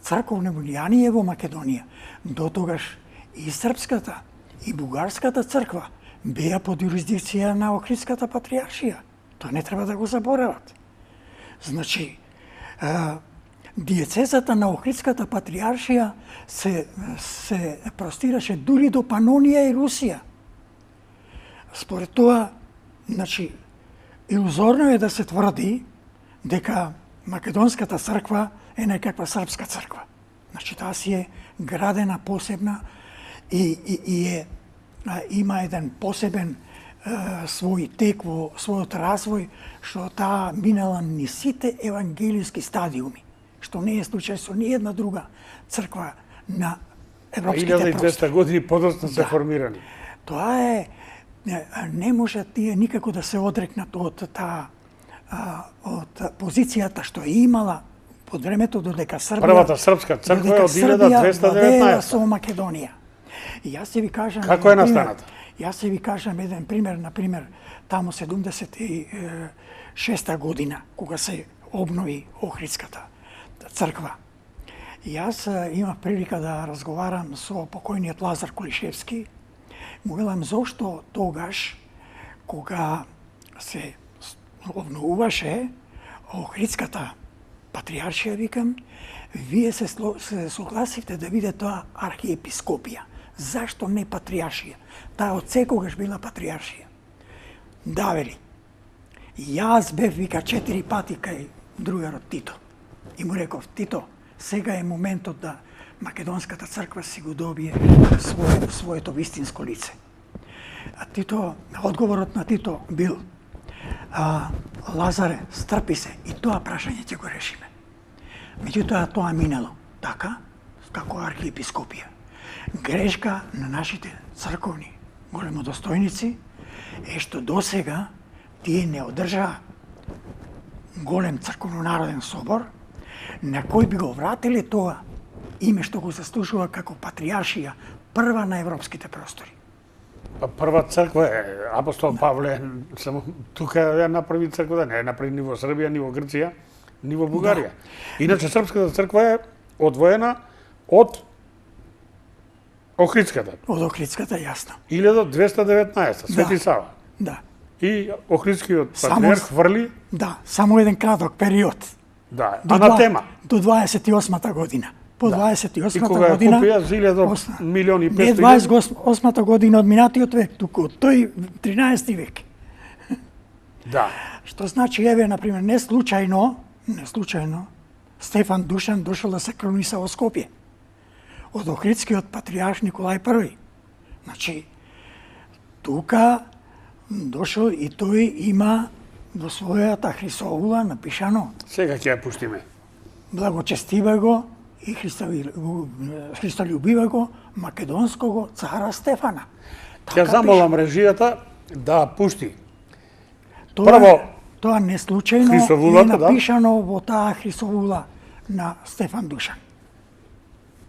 црковно влијание во Македонија. До тогаш и српската и бугарската црква беа под юрисдикција на Охридската патријаршија. Тоа не треба да го заборават. Значи, диецезата на Охридската патријаршија се простираше дури до Панонија и Русија. Според тоа, значи, илузорно е да се тврди дека Македонската црква е некаква српска црква. Значи, таа си е градена посебна и има еден посебен свој тек во својот развој, што таа минала ни сите евангелиски стадиуми, што не е случај со ниједна друга црква на европските простори. 1200 години подоцна се формирани. Тоа е, не може тие никако да се одрекнат од позицијата што е имала под времето додека Србија... Првата српска црква е од 1219. Со Македонија. И јас ќе ви кажам... Како е настаната? Јас ќе ви кажам еден пример, например, таму 76 година, кога се обнови Охридската црква. Јас имав прилика да разговарам со покојниот Лазар Кулишевски. Му велам зошто тогаш, кога се обновуваше Охридската патриаршија, викам, вие се согласивте да биде тоа архиепископија. Зашто не патриаршија? Таа од секогаш била патриаршија. Да, вели. Јас бев, вика, 4 пати кај другарот Тито. И му реков, Тито, сега е моментот да Македонската црква си го добие своето вистинско лице. А Тито, одговорот на Тито бил, Лазаре, стрпи се, и тоа прашање ќе го решиме. Меѓутоа, тоа минало. Така, како архиепископија. Грешка на нашите црковни големодостојници е што досега тие не одржаа голем црковно-народен собор, на кој би го вратиле тоа име што го заслужува како патриаршија, прва на европските простори. Прва црква е апостол Павле, само тука ја направи црква, не ја направи ни во Србија, ни во Грција, ни во Бугарија. Иначе српската црква е одвоена од Охридската. Од Охридската, јасно. 1219, Свети Сава. Да. И Охридскиот патриарх врли. Да, само еден краток период. Да, анатема. До 28-та година. По 28-та година. И кога ја купија зиле до милиони и 500. Не 28-та година од минатиот век, туку од тој 13 век. Да. Што значи, еве, например, не случајно, Стефан Душан дошол да се крониса во Скопје. Од Охридскиот патриарх Николај I. Значи, тука дошол и тој има во својата Хрисовула напишано. Сега ќе ја пуштиме. Благочестива го и Христолюбива го македонского цара Стефана. Ќе замолам режијата да пушти. Тоа не случајно е напишано во таа Хрисовула на Стефан Душан.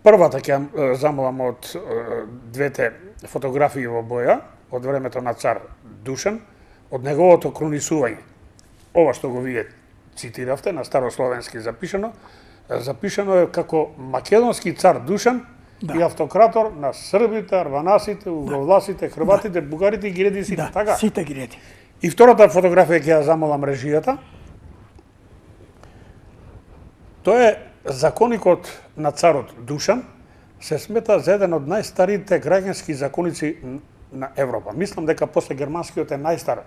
Првата ќе замолам од двете фотографии во боја, од времето на цар Душан, од неговото кронисување. Ова што го вие цитиравте, на старословенски запишано е како македонски цар Душан и автократор на србите, арванасите, уговласите, хрватите, бугарите и гиредисите, така? Да, сите гиреди. И втората фотографија ќе ја замолам режијата. Тоа е законикот на царот Душан, се смета за еден од најстарите граѓански законици на Европа. Мислам дека после германскиот е најстар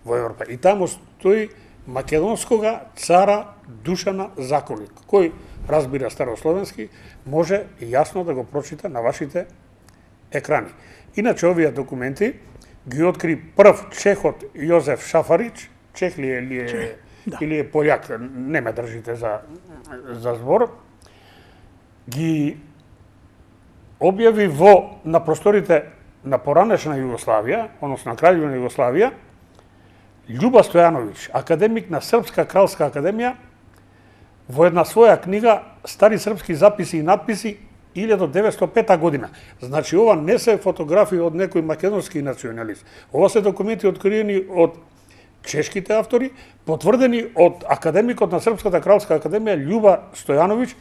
во Европа. И таму стои македонскога цара Душана законик, кој разбира старословенски, може јасно да го прочита на вашите екрани. Иначе овие документи ги откри прв чехот Јозеф Шафарич, чех ли е или е пољак, не ме држите за збор, ги објави на просторите на поранешна Југославија, односно на Краљевина Југославија, Љуба Стојановиќ, академик на Српска кралска академија, во една своја книга Стари српски записи и надписи 1905 година. Значи, ова не се фотографии од некој македонски националист. Ова се документи откриени од чешките автори, потврдени од академикот на Српската кралска академија Љуба Стојановиќ.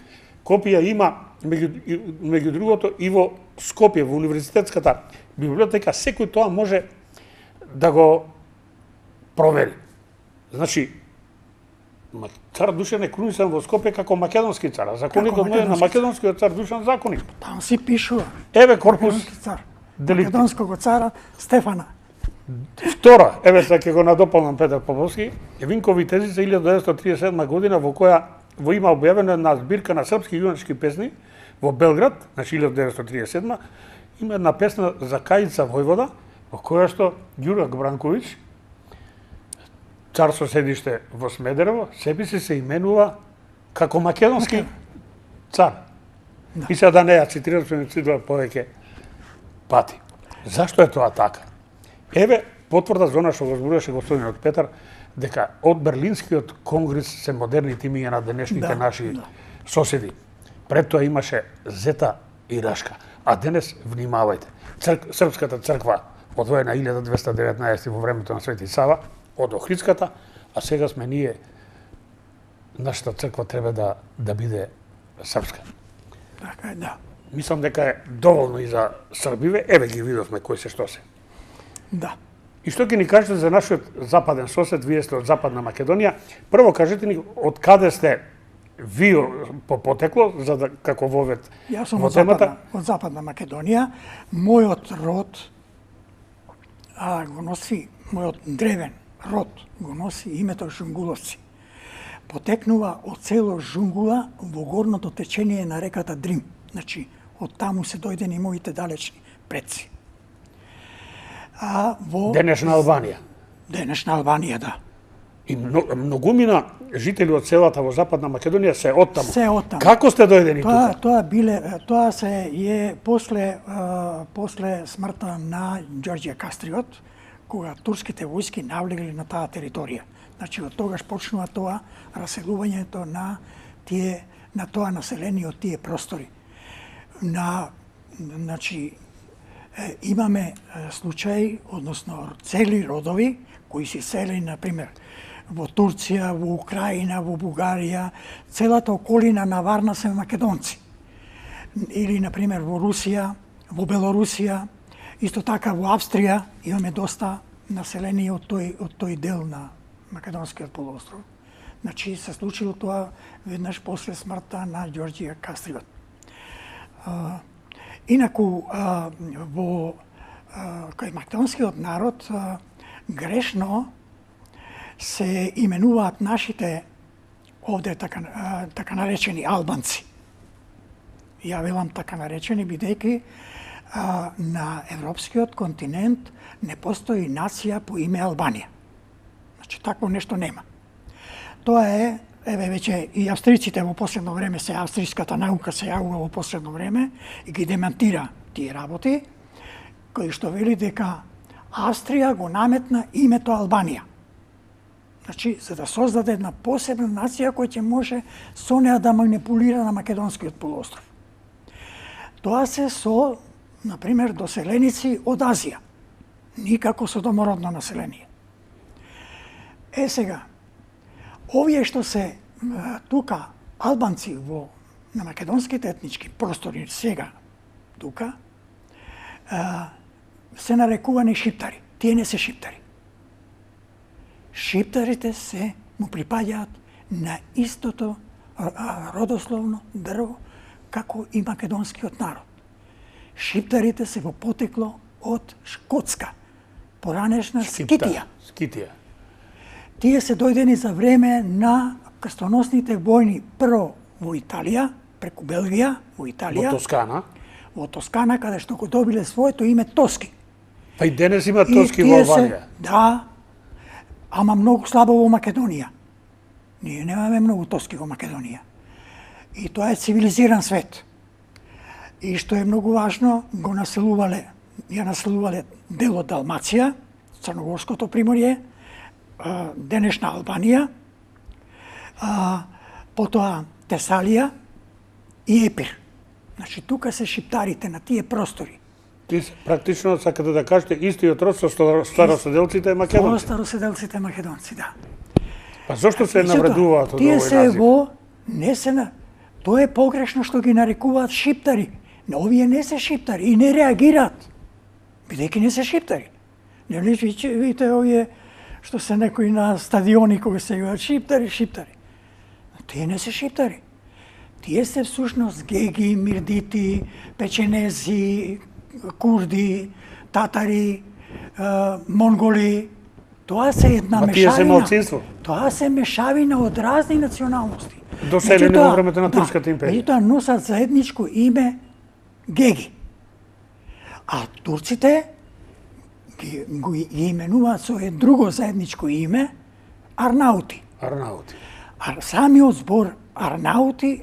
Копија има, меѓу другото, и во Скопје, во универзитетската библиотека. Секој тоа може да го провери. Значи, цар Душан е крунисан во Скопје како македонски цар, а законикот му е на македонскиот цар Душан законик. Там си пишува. Еве корпус македонского цара Стефана. Втора, еве сега ќе го надополнам Петар Поповски, Винкови тези за 1937 година во која во има објавена една збирка на српски јуначки песни во Белград, значи 1937, има една песна за Кајица војвода, во која што Ѓурак Бранковиќ, цар со седиште во Смедерево, себе се именува како македонски цар. Да. И сега да не ја цитирам, што не цитирам повеќе пати. Зашто е тоа така? Еве потврда за она што го зборуваше господинот Петар, дека од Берлинскиот конгрес се модерните имиња на денешните наши соседи. Пред тоа имаше Зета и Рашка. А денес, внимавајте, Српската црква одвоена 1219 во времето на Свети Сава, од Охридската, а сега сме ние, нашата црква треба да биде српска. Така е, да. Мислам дека е доволно и за Србиве, еве ги видовме кои се што се. Да. И што ќе ни кажете за нашиот западен сосед, вие сте од Западна Македонија. Прво кажете ни од каде сте вие по потекло, за да како вовет Јас сум во темата. од Западна Македонија. Мојот род го носи, мојот древен род го носи името Жунгуловци. Потекнува од село Жунгула во горното течение на реката Дрим. Значи, од таму се дојдени моите далечни предци. А во Денешна Албанија. денешна Албанија, да. И многумина жители од селата во Западна Македонија се оттаму. Се оттаму. Како сте дојдени тука? Тоа се е после смртта на Ѓорѓе Кастриот, кога турските војски навлегли на таа територија. Значи, од тогаш почнува тоа раселувањето на тоа население од тие простори. Значи, имаме случаи, односно цели родови, кои се сели, например, во Турција, во Украина, во Бугарија, целата околина на Варна се македонци. Или, например, во Русија, во Белорусија, исто така во Австрија имаме доста население од тој дел на Македонскиот полуостров. Значи, се случило тоа веднаш после смртта на Ѓорѓе Кастриот. Инаку, кај македонскиот народ грешно се именуваат нашите овде така наречени албанци. Ја велам така наречени, бидејќи на европскиот континент не постои нација по име Албанија. Значи, такво нешто нема. Тоа е, еве веќе и австриците во последно време, австриската наука се јавува во последно време и ги демантира тие работи, кои што вели дека Австрија го наметна името Албанија. Значи, за да создаде една посебна нација која ќе може со неа да манипулира на македонскиот полуостров. Тоа се со, например, доселеници од Азија, никако со домородно население. Сега, овие што се тука албанци на македонските етнички простори сега тука, се нарекувани шиптари. Тие не се шиптари. Шиптарите се му припаѓаат на истото родословно дрво како и македонскиот народ. Шиптарите се во потекло од Шкотска, поранешна Скитија. Тие се дојдени за време на крстоносните војни, прво во Италија, преку Белгија, во Италија. Во Тоскана. Во Тоскана, каде што го добиле своето име Тоски. Па и денес има Тоски во Албанија. Да, ама многу слабо во Македонија. Ние немаме многу Тоски во Македонија. И тоа е цивилизиран свет. И што е многу важно, ја населувале дел од Далмација, Црногорското приморје, денешна Албанија, потоа Тесалија и Епир. Значи, тука се шиптарите на тие простори. Ти практично сакате да кажете истиот род со староседелците македонци. Со староседелците македонци, да. Па зошто се навредуваат од тие овој назив? Тоа е погрешно што ги нарекуваат шиптари. Но овие не се шиптари и не реагираат, бидејќи не се шиптари. Не видите овие што се некои на стадиони кога се јават шиптари. Тие не се шиптари. Тие се всушност геги, мирдити, печенези, курди, татари, Монголи, тоа се една тие се мешавина. малцинство. Тоа се мешавина од разни националности. Доселени во времето на Турската империја. Меѓутоа носат заедничко име геги. А турците го именуваат со друго заедничко име арнаути. Арнаути. А самиот збор арнаути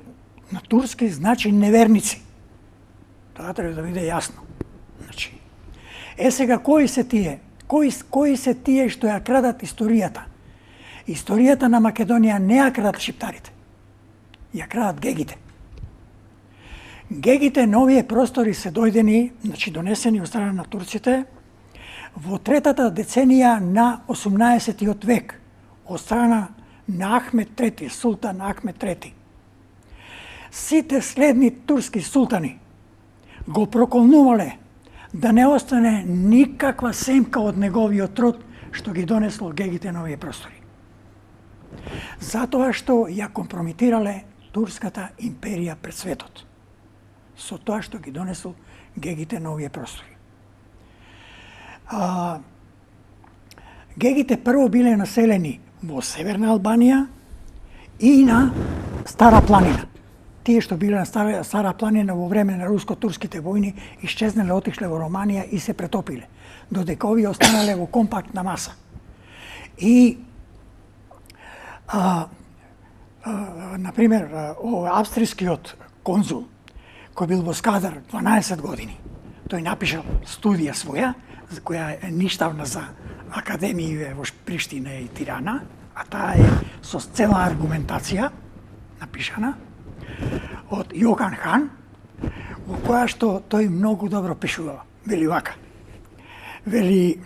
на турски значи неверници. Тоа треба да биде јасно. Значи, сега кои се тие? Кои се тие што ја крадат историјата? Историјата на Македонија не ја крадат шиптарите. Ја крадат гегите. Гегите на овие простори се дојдени, значи донесени од страна на турците, во третата деценија на 18 век, од страна на Ахмет III, султан Ахмет III. Сите следни турски султани го проколнувале да не остане никаква семка од неговиот род што ги донесло гегите на овие простори. Затоа што ја компромитирале Турската империја пред светот. Со тоа што ги донесло гегите на овие простори. Гегите прво биле населени во Северна Албанија и на Стара планина. Тие што биле на Стара планина во време на руско-турските војни исчезнале, отишле во Романија и се претопиле, додека овие останале во компактна маса. И например, австрискиот конзул кој бил во Скадар 12 години, тој напишал студија своја, која е ништавна за академиите во Приштина и Тирана, а таа е со цела аргументација напишана од Јохан Хан, во која што тој многу добро пишува. Вели вака. Вели,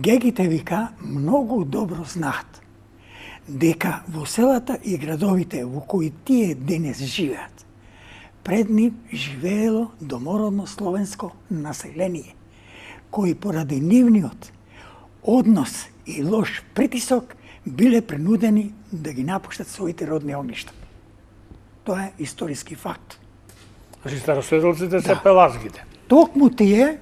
гегите, вика, многу добро знаат дека во селата и градовите во кои тие денес живеат, пред нив живеело домородно словенско население, кои поради нивниот однос и лош притисок биле принудени да ги напуштат своите родни огништа. Тоа е историски факт. Значи старосветолците се пелазгите. Токму тие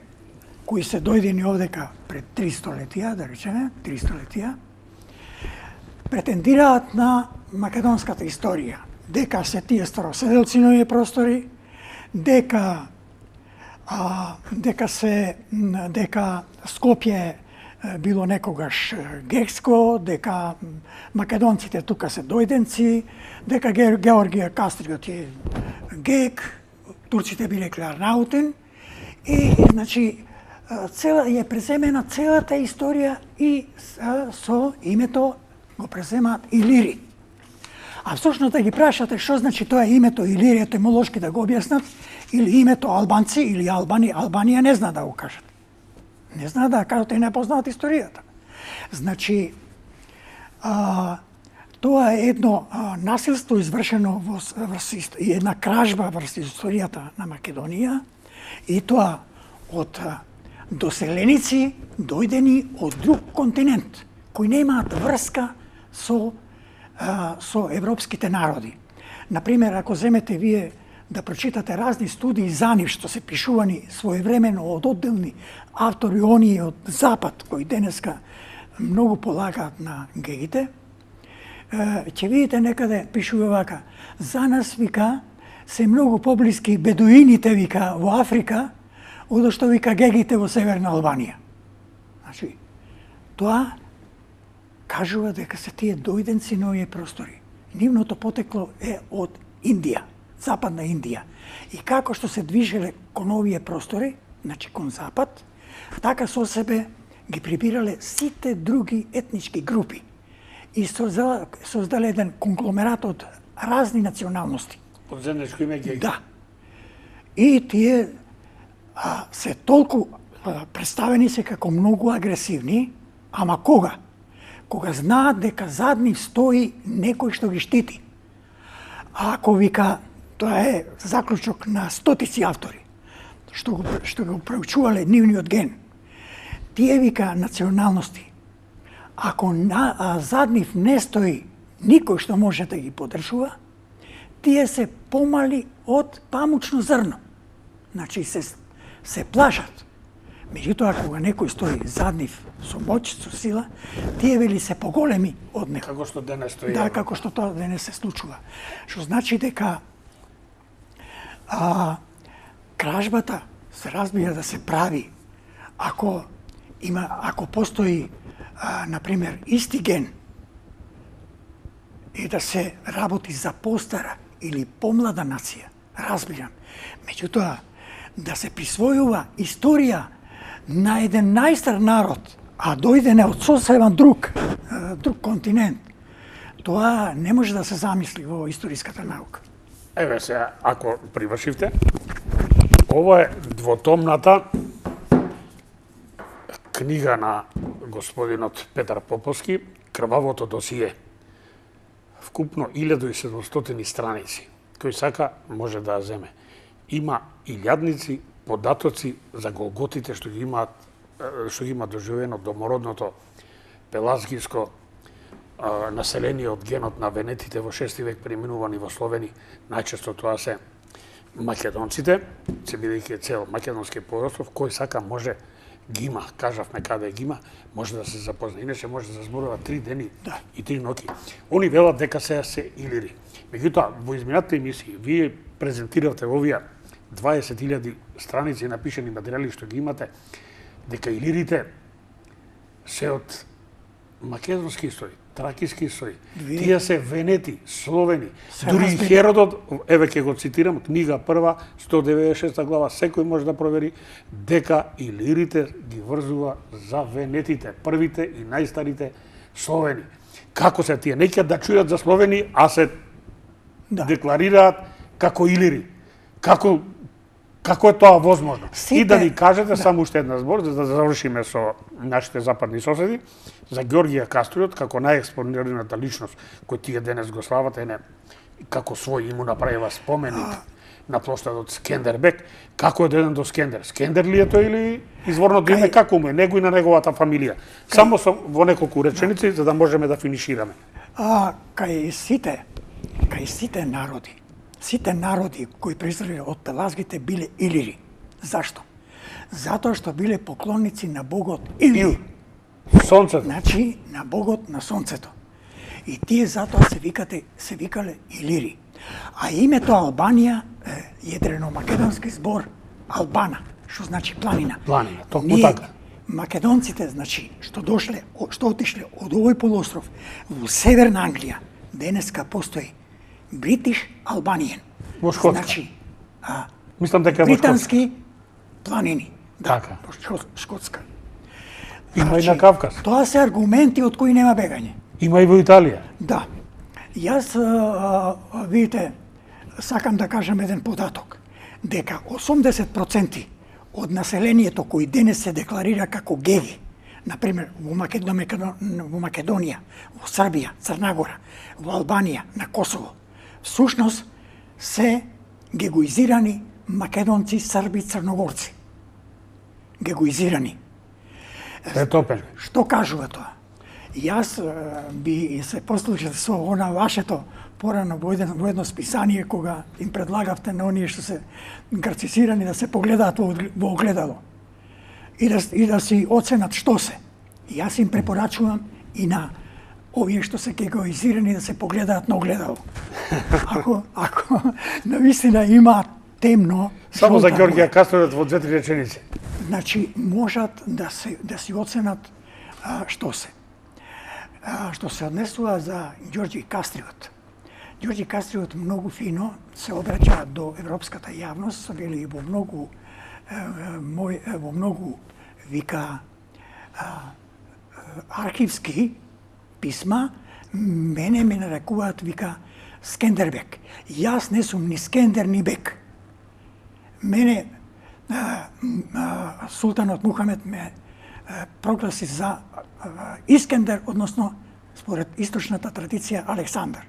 кои се дојдени овдека пред 300 летија, да речеме, 300 летија, претендираат на македонската историја, дека се тие староседелци на овие простори, дека Скопје било некогаш гекско, дека македонците тука се дојденци, дека Георгија Кастриот е гек, турците биле арнаутен и значи е преземена целата историја и со името го преземаат Илири. А всушност да ги прашате што значи тоа името Илири, етимолошки да го објаснат, или името албанци или Албанија не знаа да го кажат. Не знаа да кажат и не познаат историјата. Значи, тоа е едно насилство извршено и една кражба врз историјата на Македонија, и тоа од доселеници дојдени од друг континент, кои немаат врска со европските народи. Например, ако земете вие да прочитате разни студии за нив што се пишувани своевремено од одделни автори, оние од Запад, кои денеска многу полагаат на гегите, ќе видите некаде пишува вака: за нас, вика, се многу поблиски бедуините, вика, во Африка, одошто, вика, гегите во Северна Албанија. Значи, тоа кажува дека се тие дојденци на овие простори. Нивното потекло е од Индија, Западна Индија. И како што се движеле кон овие простори, значи кон Запад, така со себе ги прибирале сите други етнички групи и создале еден конгломерат од разни националности. Од земјачко име геги. Да. И тие се толку представени се како многу агресивни, ама кога? Кога знаат дека зад нив стои некој што ги штити. А ако, вика, тоа е заклучок на стотици автори, што го проучувале нивниот ген, тие, вика, националности, ако зад нив не стои никој што може да ги подржува, тие се помали од памучно зрно. Значи, се плашат. Меѓутоа, кога некој стои зад нив со моќ, со сила, тие вели се поголеми од него. Како што денес стои. Да, како што тоа денес се случува. Што значи дека кражбата се разбира да се прави ако постои например исти ген и да се работи за постара или помлада нација, разбирам. Меѓутоа, да се присвојува историја на еден најстар народ, а дојдене од сосема друг континент, тоа не може да се замисли во историската наука. Еве сега, ако привршивте, ова е двотомната книга на господинот Петар Поповски, Крвавото досие. Вкупно 1700 страници. Кој сака може да ја земе. Има илјадници податоци за голготите што ги има доживено домородното пелазгиско население од генот на венетите во 6 век преминувани во Словени. Најчесто тоа се македонците, се бидејќи цел македонски полуостров, кој сака може ги има, кажавме каде ги има, може да се запозна. Иначе може да зборува 3 дени и 3 ноќи. Они велат дека се илири. Меѓутоа, во изминатите емисии, вие презентиравте овие 20.000 страници напишани материјали што ги имате, дека илирите се од македонски истори, тракиски истори. Тие се венети, словени. Дури Херодот, еве ќе го цитирам, книга прва, 196 глава, секој може да провери дека илирите ги врзува за венетите, првите и најстарите словени. Како се тие? Не ќе да чујат за словени, а се декларираат како илири. Како е тоа возможно? И да ни кажете само уште една збор, за да завршиме со нашите западни соседи, за Ѓорѓија Кастриот, како најекспонираната личност, кој тие денес го славате, како свој му направива споменик на площадот Скендербек, како е доден до Скендер? Скендер ли е тој или изворното име како му е, него и на неговата фамилија? Само во неколку реченици, за да можеме да финишираме. Кај сите народи, сите народи кои произлезле од пелазгите биле илири. Зашто? Затоа што биле поклонници на богот Ил. Сонцето. Значи, на богот на сонцето. И тие затоа се викале илири. А името Албанија е једрено-македонски збор Албана, што значи планина. Планина, токму така. Македонците, значи, што отишле од овој полуостров во Северна Англија, денеска постои Бритиш Албаниен. Во Шкотска. Значи, мислам дека е во британски планини. Да, така. во Шкотска. Има и на Кавказ. Тоа се аргументи од кои нема бегање. Има и во Италија. Да. Јас, видите, сакам да кажам еден податок, дека 80% од населението кои денес се декларира како геви, например, во Македонија, во Србија, Црнагора, во Албанија, на Косово, всушност се гегоизирани македонци, срби, црногорци. Гегоизирани. Претопени. Што кажува тоа? Јас би се послушал со она вашето порано во едно списание кога им предлагавте на оние што се грацисирани да се погледаат во огледало и да си оценат што се. Јас им препорачувам и на овие што се гегоизирани да се погледаат на огледало. Ако навистина има темно... Само за Ѓорѓија Кастриот во 2-3 реченици. Значи, можат да си оценат што се. Што се однесува за Ѓорѓи Кастриот. Ѓорѓи Кастриот многу фино се обраќа до европската јавност, вели во многу вика архивски писма, мене ме нарекуваат, вика, Скендербек. Јас не сум ни Скендер, ни Бек. Мене султанот Мухамед ме прогласи за Искендер, односно, според источната традиција, Александар.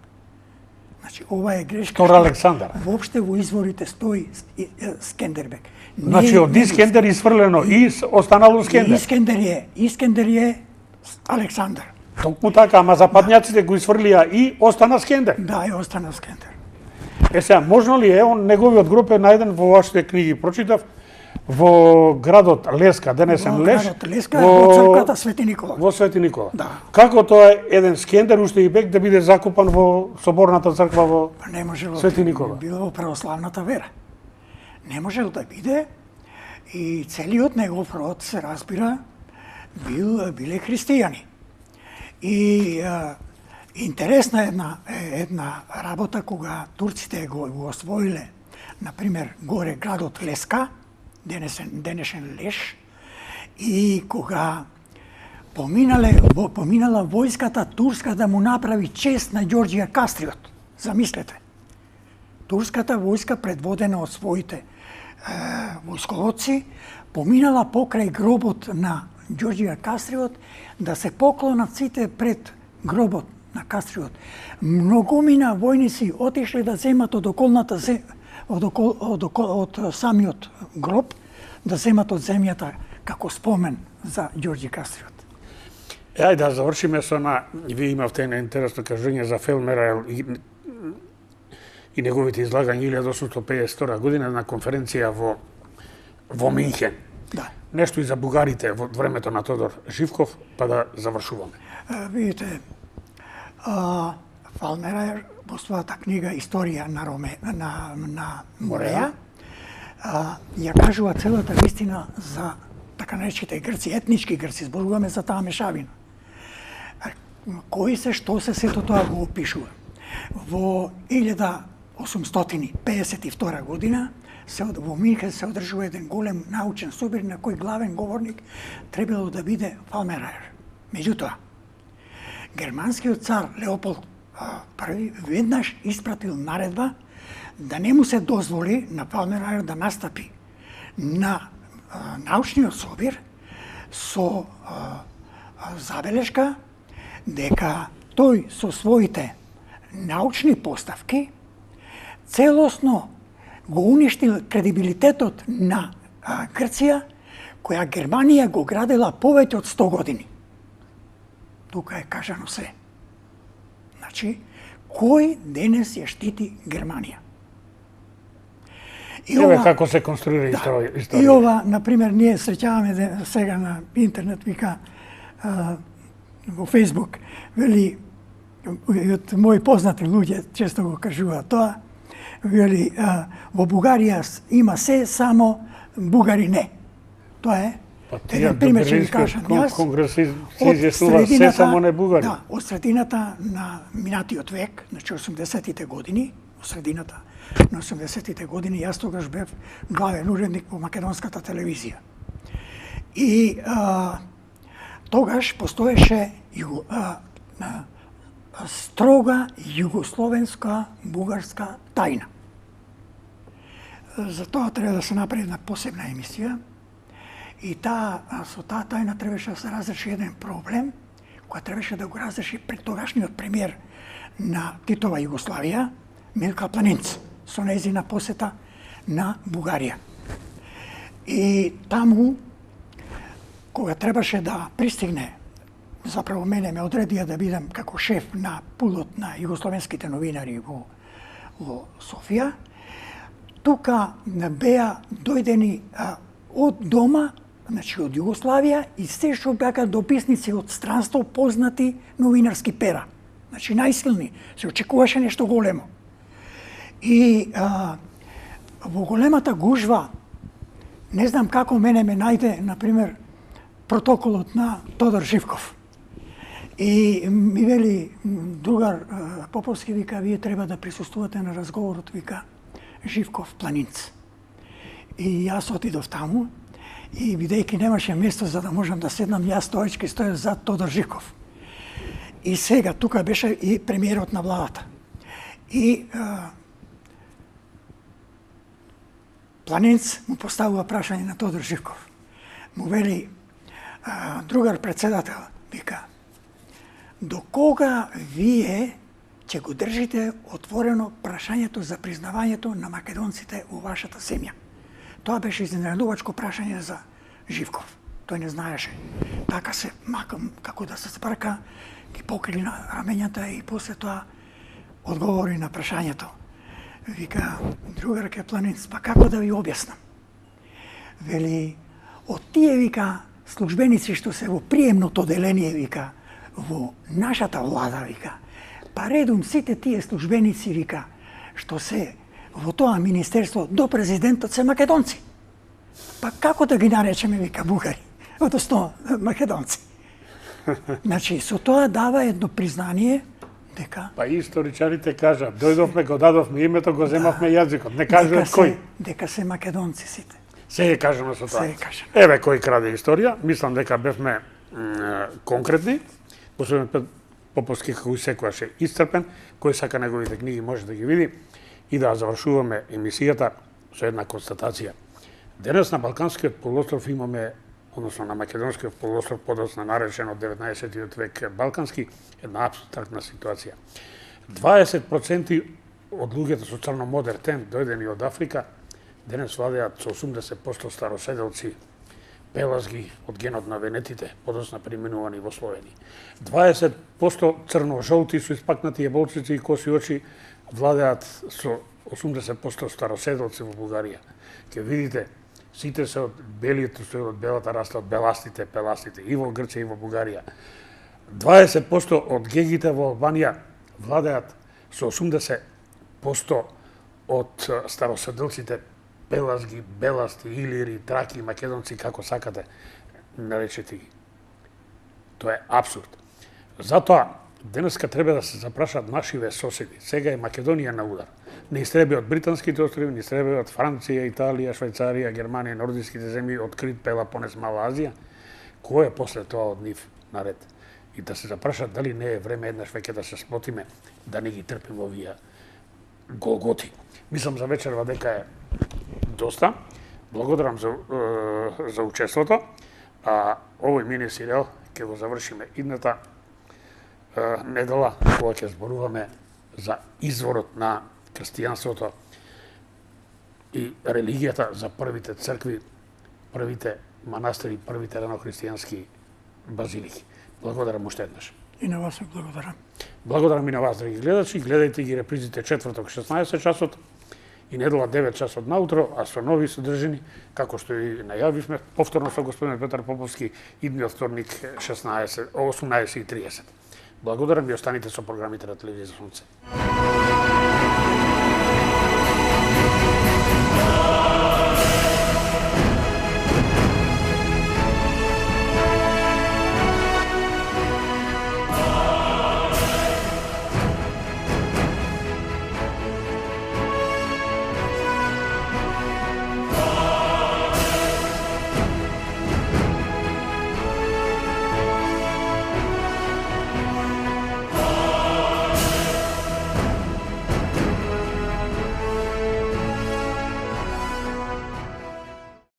Значи, ова е грешка. Тор Александар. Воопште во изворите стои Скендербек. Значи, од Искендер изфрлено и останало Скендер. Искендер е Александар. Токму така, ама западњаците го изфрлија и остана Скендер. Да, и остана Скендер. Сега, можно ли е, неговиот гроб е најден во вашите книги, прочитав, во градот Леска, денесен Во Леш, градот Леска, во црквата Свети Никола. Во Свети Никола. Да. Како тоа е еден скендер уште и бек да биде закопан во соборната црква во Не можело Свети Никола? Било во православната вера. Не можело да биде и целиот негов род се разбира биле христијани. И интересна една работа кога турците го освоиле, например, горе градот Леска, денешен Леш, и кога поминала војската турска да му направи чест на Ѓорѓија Кастриот. Замислете. Турската војска предводена од своите војсководци поминала покрај гробот на Ѓорѓија Кастриот да се поклонат сите пред гробот на Кастриот. Многумина војници отишле да земат од околната од самиот гроб, да земат од земјата како спомен за Ѓорѓи Кастриот. Ајде да завршиме со вие имавте едно интересно кажање за Фелмера и неговите излагања 1852 година на конференција во Минхен. Да. Нешто и за бугарите во времето на Тодор Живков, па да завршуваме. Видите, Фелмер во својата книга Историја на Мореја ја кажува целата вистина за така наречените грци, етнички грци, зборуваме за таа мешавина. Кои се, што се, сето тоа го опишува. Во 1852 година во Минхен се одржува еден голем научен собир на кој главен говорник требало да биде Фелмер. Меѓутоа, германскиот цар Леополд I веднаш испратил наредба да не му се дозволи на Фелмер да настапи на научниот собир со забелешка дека тој со своите научни поставки целосно го уништил кредибилитетот на Грција, која Германија го градела повеќе од 100 години. Тука е кажано се. Значи, кој денес ја штити Германија? Еве како се конструира историја. И ова, например, ние среќаваме сега на интернет, вика во Фейсбук, вели, од мои познати луѓе често го кажуваат тоа, вели, во Бугарија има се, само бугари не. Тоа е еден пример ќе ви кажам јас. Конгрес изјаснува се, само не бугари. Да, од средината на минатиот век, значи 80-тите години, од средината на 80-тите години, јас тогаш бев главен уредник во македонската телевизија. И тогаш постоеше строга југословенска бугарска тајна. За тоа треба да се направи една посебна емисија и со таа тајна требаше да се разреши еден проблем која требаше да го разреши пред тогашниот премиер на Титова Југославија, Милка Планинц, со нејзина посета на Бугарија. И таму, кога требаше да пристигне, заправо мене ме одредија да бидам како шеф на пулот на југословенските новинари во Софија, тука беа дојдени од дома, значи од Југославија, и се што беа дописници од странство, познати новинарски пера. Значи најсилни, се очекуваше нешто големо. И во големата гужва, не знам како мене ме најде, например, протоколот на Тодор Живков. И ми вели другар Поповски, вика, вие треба да присуствувате на разговорот, вика, Живков Планинц. И јас отидов таму и бидејќи немаше место за да можам да седнам, јас стоечки стоев зад Тодор Живков. И сега тука беше и премиерот на владата. И Планинц му поставува прашање на Тодор Живков. Му вели, другар председател, вика, до кога вие ќе го држите отворено прашањето за признавањето на македонците во вашата земја? Тоа беше изненадувачко прашање за Живков. Тој не знаеше. Така се макам како да се спрка, ги покри на рамењата и после тоа одговори на прашањето. Вика, другарке Планинц, па како да ви објаснам? Вели, од тие, вика, службеници што се во приемното деление, вика, во нашата влада, вика, па редум сите тие службеници, вика, што се во тоа министерство до президентот се македонци. Па како да ги наречеме, вика, бугари, односно македонци. Значи, со тоа дава едно признание дека... Па историчарите кажа, дојдовме, го дадовме името, го земавме јазикот. Не кажуваат кој. Дека се македонци сите. Се е кажано со тоа. Се е кажано. Еве кој краде историја. Мислам дека бевме конкретни. Господин Поповски, како и секогаш е исцрпен, кој сака неговите книги може да ги види. И да завршуваме емисијата со една констатација. Денес на Балканскиот полуостров имаме, односно на Македонскиот полуостров, подоцна наречен од 19. век Балкански, една абстрактна ситуација. 20% од луѓето со црно-модер тен, дојдени од Африка, денес владеат со 80% староседелци, пелазги од генот на венетите, подоцна преминувани во Словенија. 20% црно-жолти со испакнати еболцици и коси очи владеат со 80% староседелци во Бугарија. Ке видите, сите се од белите, се од белата раста, од беластите, пеластите, и во Грција, и во Бугарија. 20% од гегите во Албанија владеат со 80% од староседелците, пелазги, беласти, илири, траки, македонци, како сакате, наречете ги. Тоа е абсурд. Затоа, денеска треба да се запрашат нашиве соседи. Сега е Македонија на удар. Не истреби од британските острови, не истреби од Франција, Италија, Швајцарија, Германија, нордиските земји, од Крит, Пелопонес, Мала Азија. Кој е после тоа од нив наред? И да се запрашат дали не е време еднаш веќе да се сплотиме, да не ги трпиме овие голготи. Мислам за вечерва дека е доста. Благодарам за учеството. А овој мини серијал ќе го завршиме идната недела, кога ќе зборуваме за изворот на христијанството и религијата, за првите цркви, првите манастири, првите ранохристијански базилики. Благодарам уште еднаш. И на вас благодарам. Благодарам и на вас, драги гледачи. Гледајте ги репризите четврток 16 часот и недела 9 часот наутро, а со нови содржини, како што и најавивме, повторно со господин Петар Поповски, идниот вторник 18:30. Благодарам и останите со програмите на телевизија Сонце.